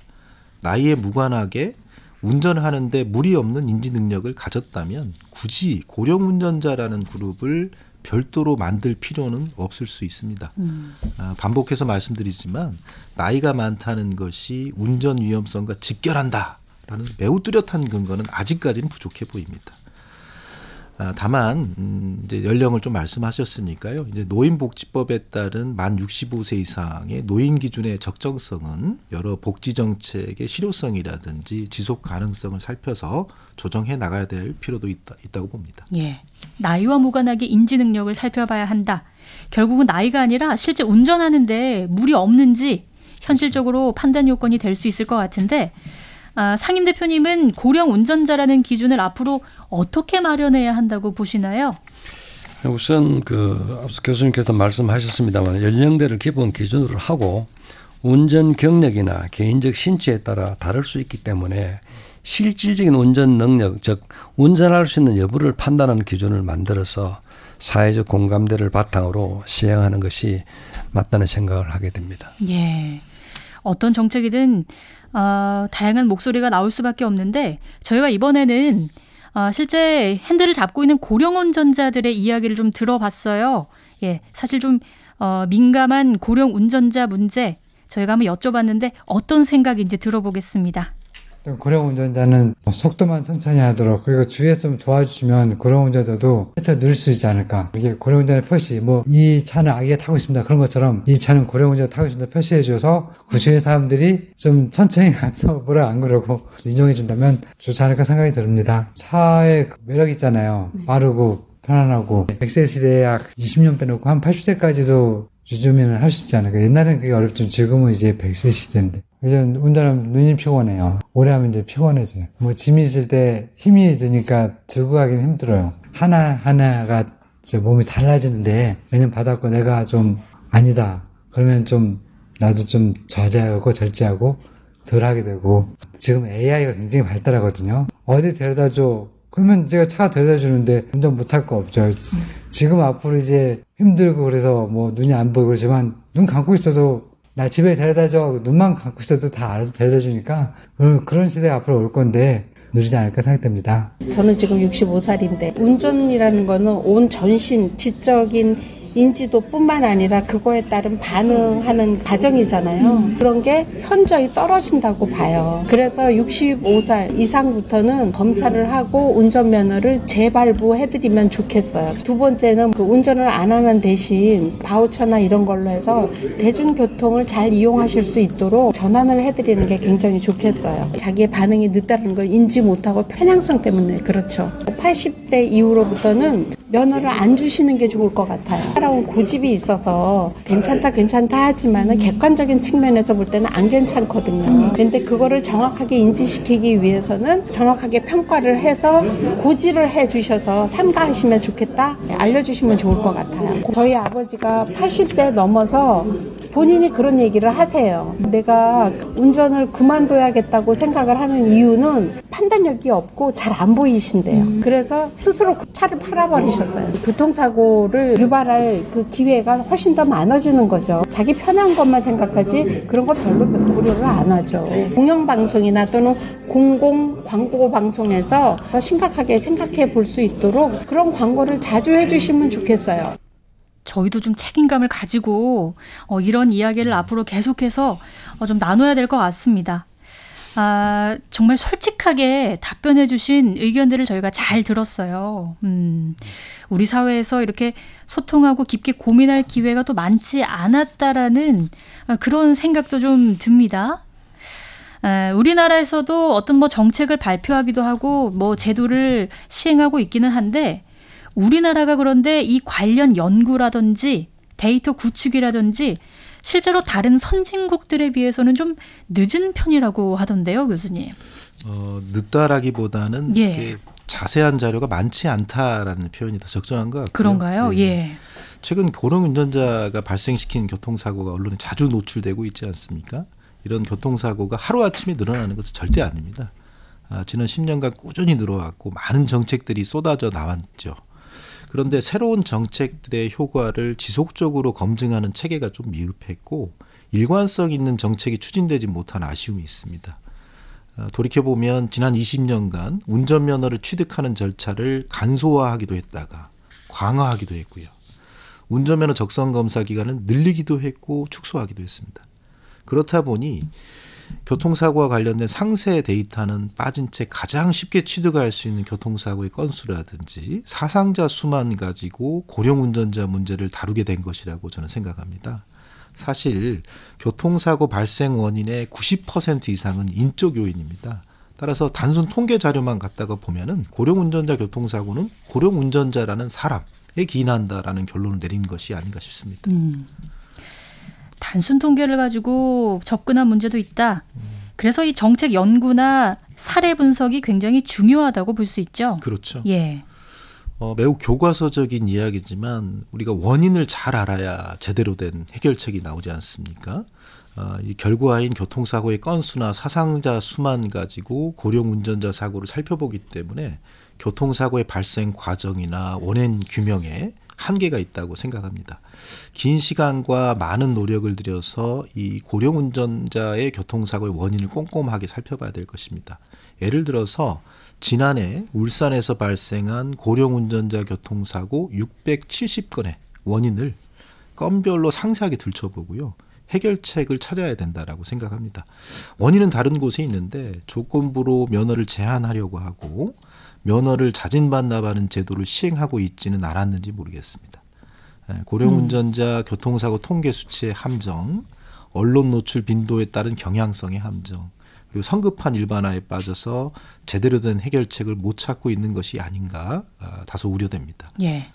나이에 무관하게 운전하는데 무리 없는 인지 능력을 가졌다면 굳이 고령 운전자라는 그룹을 별도로 만들 필요는 없을 수 있습니다. 반복해서 말씀드리지만 나이가 많다는 것이 운전 위험성과 직결한다라는 매우 뚜렷한 근거는 아직까지는 부족해 보입니다. 다만 이제 연령을 좀 말씀하셨으니까요. 이제 노인복지법에 따른 만 65세 이상의 노인 기준의 적정성은 여러 복지 정책의 실효성이라든지 지속 가능성을 살펴서 조정해 나가야 될 필요도 있다고 봅니다. 예, 나이와 무관하게 인지 능력을 살펴봐야 한다. 결국은 나이가 아니라 실제 운전하는데 무리 없는지 현실적으로 판단 요건이 될 수 있을 것 같은데, 상임 대표님은 고령 운전자라는 기준을 앞으로 어떻게 마련해야 한다고 보시나요? 우선 앞서 교수님께서 말씀하셨습니다만 연령대를 기본 기준으로 하고 운전 경력이나 개인적 신체에 따라 다를 수 있기 때문에 실질적인 운전 능력, 즉 운전할 수 있는 여부를 판단하는 기준을 만들어서 사회적 공감대를 바탕으로 시행하는 것이 맞다는 생각을 하게 됩니다. 예, 어떤 정책이든 다양한 목소리가 나올 수밖에 없는데, 저희가 이번에는 실제 핸들을 잡고 있는 고령 운전자들의 이야기를 좀 들어봤어요. 예, 사실 좀 민감한 고령 운전자 문제 저희가 한번 여쭤봤는데 어떤 생각인지 들어보겠습니다. 고령 운전자는 속도만 천천히 하도록, 그리고 주위에서 좀 도와주시면 고령 운전자도 혜택 누릴 수 있지 않을까. 이게 고령 운전의 표시, 이 차는 아기가 타고 있습니다, 그런 것처럼 이 차는 고령 운전자 타고 있습니다 표시해 줘서 그 주위의 사람들이 좀 천천히 가서 뭐라 안 그러고 인정해 준다면 좋지 않을까 생각이 듭니다. 차의 매력이 있잖아요. 빠르고 편안하고 100세 시대에 약 20년 빼놓고 한 80세까지도 요즘에는 할 수 있지 않을까. 옛날에는 그게 어렵지만 지금은 이제 100세 시대인데. 이제 운전하면 눈이 피곤해요. 오래 하면 이제 피곤해져요. 짐이 있을 때 힘이 드니까 들고 가기는 힘들어요. 하나하나가 이제 몸이 달라지는데, 매년 받았고 내가 좀 아니다 그러면 좀 나도 좀 자제하고 절제하고 덜 하게 되고, 지금 AI가 굉장히 발달하거든요. 어디 데려다 줘 그러면 제가 차 데려다 주는데 운전 못할 거 없죠. 지금 앞으로 이제 힘들고 그래서 눈이 안 보이고 그러지만 눈 감고 있어도 나 집에 데려다 줘, 눈만 감고 있어도 다 알아서 데려다 주니까 그런 시대가 앞으로 올 건데 느리지 않을까 생각됩니다. 저는 지금 65살인데 운전이라는 거는 온 전신 지적인 인지도뿐만 아니라 그거에 따른 반응하는 과정이잖아요. 그런 게 현저히 떨어진다고 봐요. 그래서 65살 이상부터는 검사를 하고 운전면허를 재발부해드리면 좋겠어요. 두 번째는 운전을 안 하는 대신 바우처나 이런 걸로 해서 대중교통을 잘 이용하실 수 있도록 전환을 해드리는 게 굉장히 좋겠어요. 자기의 반응이 늦다는 걸 인지 못하고 편향성 때문에 그렇죠. 80대 이후로부터는 면허를 안 주시는 게 좋을 것 같아요. 따라온 고집이 있어서 괜찮다 하지만은 객관적인 측면에서 볼 때는 안 괜찮거든요. 그런데 그거를 정확하게 인지시키기 위해서는 정확하게 평가를 해서 고지를 해주셔서 삼가하시면 좋겠다, 알려주시면 좋을 것 같아요. 저희 아버지가 80세 넘어서 본인이 그런 얘기를 하세요. 내가 운전을 그만둬야겠다고 생각을 하는 이유는 판단력이 없고 잘 안 보이신대요. 그래서 스스로 차를 팔아버리셨어요. 교통사고를 유발할 그 기회가 훨씬 더 많아지는 거죠. 자기 편한 것만 생각하지 그런 거 별로 고려를 안 하죠. 공영방송이나 또는 공공 광고 방송에서 더 심각하게 생각해 볼 수 있도록 그런 광고를 자주 해주시면 좋겠어요. 저희도 좀 책임감을 가지고 이런 이야기를 앞으로 계속해서 좀 나눠야 될 것 같습니다. 정말 솔직하게 답변해 주신 의견들을 저희가 잘 들었어요. 우리 사회에서 이렇게 소통하고 깊게 고민할 기회가 또 많지 않았다라는 그런 생각도 좀 듭니다. 우리나라에서도 어떤 정책을 발표하기도 하고 제도를 시행하고 있기는 한데 우리나라가 그런데 이 관련 연구라든지 데이터 구축이라든지 실제로 다른 선진국들에 비해서는 좀 늦은 편이라고 하던데요, 교수님. 늦다라기보다는 자세한 자료가 많지 않다라는 표현이 더 적정한 것 같고요. 그런가요? 예. 최근 고령 운전자가 발생시킨 교통사고가 언론에 자주 노출되고 있지 않습니까? 이런 교통사고가 하루아침에 늘어나는 것은 절대 아닙니다. 지난 10년간 꾸준히 늘어왔고 많은 정책들이 쏟아져 나왔죠. 그런데 새로운 정책들의 효과를 지속적으로 검증하는 체계가 좀 미흡했고 일관성 있는 정책이 추진되지 못한 아쉬움이 있습니다. 돌이켜보면 지난 20년간 운전면허를 취득하는 절차를 간소화하기도 했다가 강화하기도 했고요. 운전면허 적성검사 기간을 늘리기도 했고 축소하기도 했습니다. 그렇다 보니 교통사고와 관련된 상세 데이터는 빠진 채 가장 쉽게 취득할 수 있는 교통사고의 건수라든지 사상자 수만 가지고 고령 운전자 문제를 다루게 된 것이라고 저는 생각합니다. 사실 교통사고 발생 원인의 90% 이상은 인적 요인입니다. 따라서 단순 통계 자료만 갖다가 보면은 고령 운전자 교통사고는 고령 운전자라는 사람에 기인한다라는 결론을 내린 것이 아닌가 싶습니다. 단순 통계를 가지고 접근한 문제도 있다. 그래서 이 정책 연구나 사례 분석이 굉장히 중요하다고 볼 수 있죠. 그렇죠. 예. 매우 교과서적인 이야기지만 우리가 원인을 잘 알아야 제대로 된 해결책이 나오지 않습니까? 이 결과인 교통사고의 건수나 사상자 수만 가지고 고령 운전자 사고를 살펴보기 때문에 교통사고의 발생 과정이나 원인 규명에 한계가 있다고 생각합니다. 긴 시간과 많은 노력을 들여서 이 고령 운전자의 교통사고의 원인을 꼼꼼하게 살펴봐야 될 것입니다. 예를 들어서 지난해 울산에서 발생한 고령 운전자 교통사고 670건의 원인을 건별로 상세하게 들춰보고요. 해결책을 찾아야 된다라고 생각합니다. 원인은 다른 곳에 있는데 조건부로 면허를 제한하려고 하고 면허를 자진반납하는 제도를 시행하고 있지는 않았는지 모르겠습니다. 고령 운전자 교통사고 통계 수치의 함정, 언론 노출 빈도에 따른 경향성의 함정, 그리고 성급한 일반화에 빠져서 제대로 된 해결책을 못 찾고 있는 것이 아닌가 다소 우려됩니다. 예,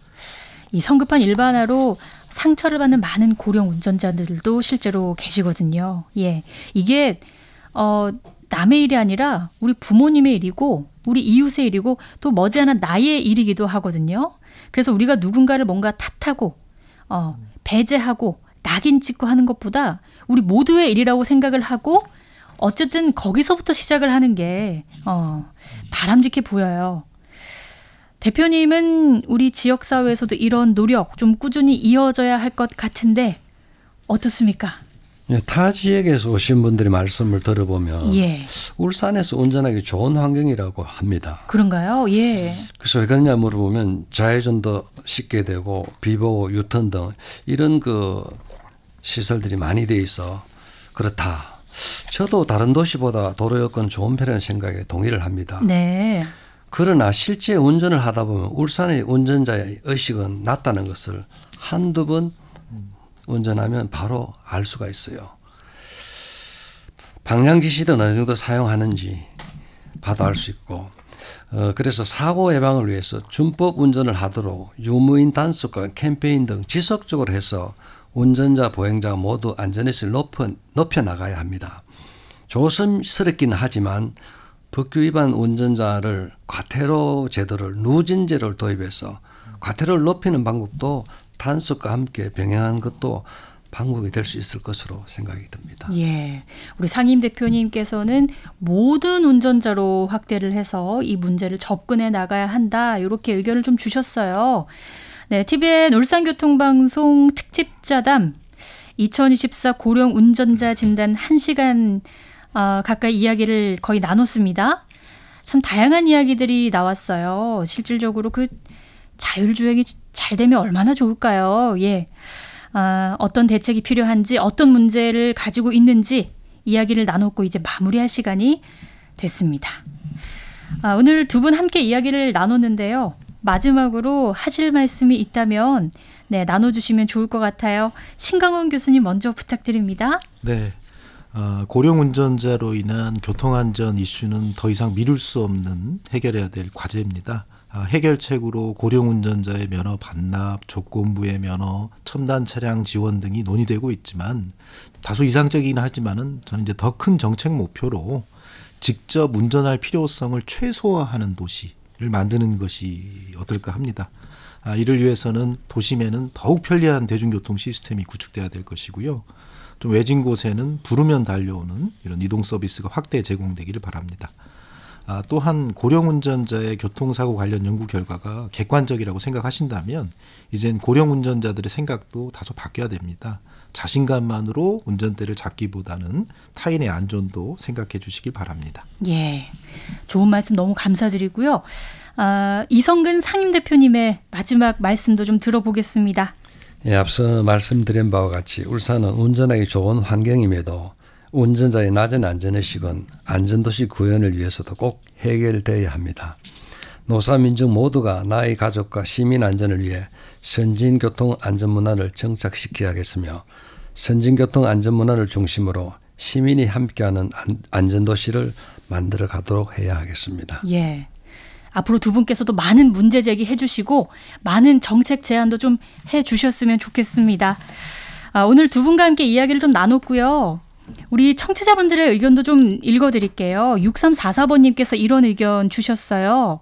이 성급한 일반화로 상처를 받는 많은 고령 운전자들도 실제로 계시거든요. 예, 이게 남의 일이 아니라 우리 부모님의 일이고 우리 이웃의 일이고 또 머지않아 나의 일이기도 하거든요. 그래서 우리가 누군가를 뭔가 탓하고 배제하고 낙인 찍고 하는 것보다 우리 모두의 일이라고 생각을 하고 어쨌든 거기서부터 시작을 하는 게 바람직해 보여요. 대표님은 우리 지역사회에서도 이런 노력 좀 꾸준히 이어져야 할 것 같은데 어떻습니까? 타 지역에서 오신 분들의 말씀을 들어보면 예. 울산에서 운전하기 좋은 환경이라고 합니다. 그런가요? 예. 그래서 왜 그러냐 물어보면 좌회전도 쉽게 되고 비보호, 유턴 등 이런 시설들이 많이 돼 있어 그렇다. 저도 다른 도시보다 도로 여건 좋은 편이라는 생각에 동의를 합니다. 네. 그러나 실제 운전을 하다 보면 울산의 운전자의 의식은 낮다는 것을 한두 번 운전하면 바로 알 수가 있어요. 방향지시등 어느 정도 사용하는지 봐도 알 수 있고 그래서 사고 예방을 위해서 준법 운전을 하도록 유무인 단속과 캠페인 등 지속적으로 해서 운전자, 보행자 모두 안전의식을 높여 나가야 합니다. 조심스럽기는 하지만 법규 위반 운전자를 과태료 제도를 누진제를 도입해서 과태료를 높이는 방법도 단속과 함께 병행한 것도 방법이 될 수 있을 것으로 생각이 듭니다. 예, 우리 상임 대표님께서는 모든 운전자로 확대를 해서 이 문제를 접근해 나가야 한다, 이렇게 의견을 좀 주셨어요. 네, TVN 울산교통방송 특집자담 2024 고령 운전자 진단 1시간 가까이 이야기를 거의 나눴습니다. 참 다양한 이야기들이 나왔어요. 실질적으로 그 자율주행이 잘 되면 얼마나 좋을까요? 예. 어떤 대책이 필요한지, 어떤 문제를 가지고 있는지 이야기를 나눴고 이제 마무리할 시간이 됐습니다. 오늘 두 분 함께 이야기를 나눴는데요. 마지막으로 하실 말씀이 있다면 나눠주시면 좋을 것 같아요. 신강원 교수님 먼저 부탁드립니다. 네. 고령 운전자로 인한 교통안전 이슈는 더 이상 미룰 수 없는 해결해야 될 과제입니다. 해결책으로 고령 운전자의 면허 반납, 조건부의 면허, 첨단 차량 지원 등이 논의되고 있지만 다소 이상적이긴 하지만은 저는 이제 더 큰 정책 목표로 직접 운전할 필요성을 최소화하는 도시를 만드는 것이 어떨까 합니다. 이를 위해서는 도심에는 더욱 편리한 대중교통 시스템이 구축돼야 될 것이고요. 좀 외진 곳에는 부르면 달려오는 이런 이동 서비스가 확대 제공되기를 바랍니다. 또한 고령 운전자의 교통사고 관련 연구 결과가 객관적이라고 생각하신다면 이젠 고령 운전자들의 생각도 다소 바뀌어야 됩니다. 자신감만으로 운전대를 잡기보다는 타인의 안전도 생각해 주시길 바랍니다. 예, 좋은 말씀 너무 감사드리고요. 이성근 상임대표님의 마지막 말씀도 좀 들어보겠습니다. 예, 앞서 말씀드린 바와 같이 울산은 운전하기 좋은 환경임에도 운전자의 낮은 안전의식은 안전도시 구현을 위해서도 꼭 해결되어야 합니다. 노사민중 모두가 나의 가족과 시민 안전을 위해 선진교통 안전문화를 정착시켜야겠으며 선진교통 안전문화를 중심으로 시민이 함께하는 안전도시를 만들어 가도록 해야 하겠습니다. 예. 앞으로 두 분께서도 많은 문제 제기해 주시고 많은 정책 제안도 좀 해 주셨으면 좋겠습니다. 오늘 두 분과 함께 이야기를 좀 나눴고요. 우리 청취자분들의 의견도 좀 읽어드릴게요. 6344번님께서 이런 의견 주셨어요.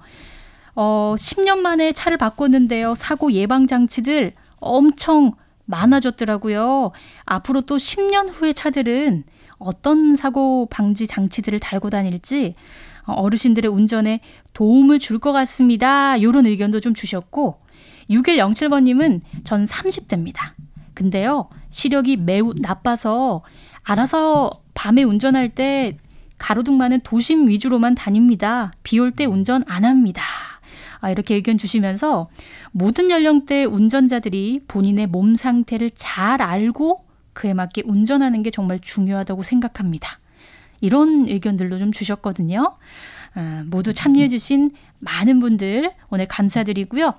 10년 만에 차를 바꿨는데요. 사고 예방 장치들 엄청 많아졌더라고요. 앞으로 또 10년 후의 차들은 어떤 사고 방지 장치들을 달고 다닐지 어르신들의 운전에 도움을 줄 것 같습니다. 이런 의견도 좀 주셨고 6107번님은 전 30대입니다. 근데요. 시력이 매우 나빠서 알아서 밤에 운전할 때 가로등 많은 도심 위주로만 다닙니다. 비 올 때 운전 안 합니다. 이렇게 의견 주시면서 모든 연령대 운전자들이 본인의 몸 상태를 잘 알고 그에 맞게 운전하는 게 정말 중요하다고 생각합니다. 이런 의견들도 좀 주셨거든요. 모두 참여해 주신 많은 분들 오늘 감사드리고요.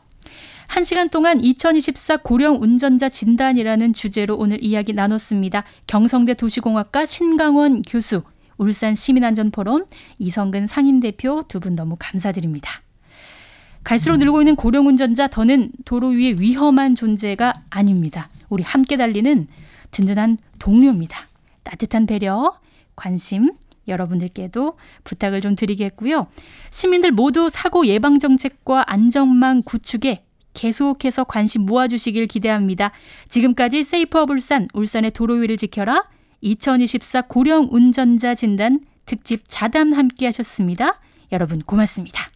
1시간 동안 2024 고령 운전자 진단이라는 주제로 오늘 이야기 나눴습니다. 경성대 도시공학과 신강원 교수, 울산 시민안전포럼 이성근 상임대표 두 분 너무 감사드립니다. 갈수록 늘고 있는 고령 운전자, 더는 도로 위에 위험한 존재가 아닙니다. 우리 함께 달리는 든든한 동료입니다. 따뜻한 배려, 관심 여러분들께도 부탁을 좀 드리겠고요. 시민들 모두 사고 예방 정책과 안전망 구축에 계속해서 관심 모아주시길 기대합니다. 지금까지 세이프업 울산, 울산의 도로 위를 지켜라 2024 고령 운전자 진단 특집 자담 함께 하셨습니다. 여러분 고맙습니다.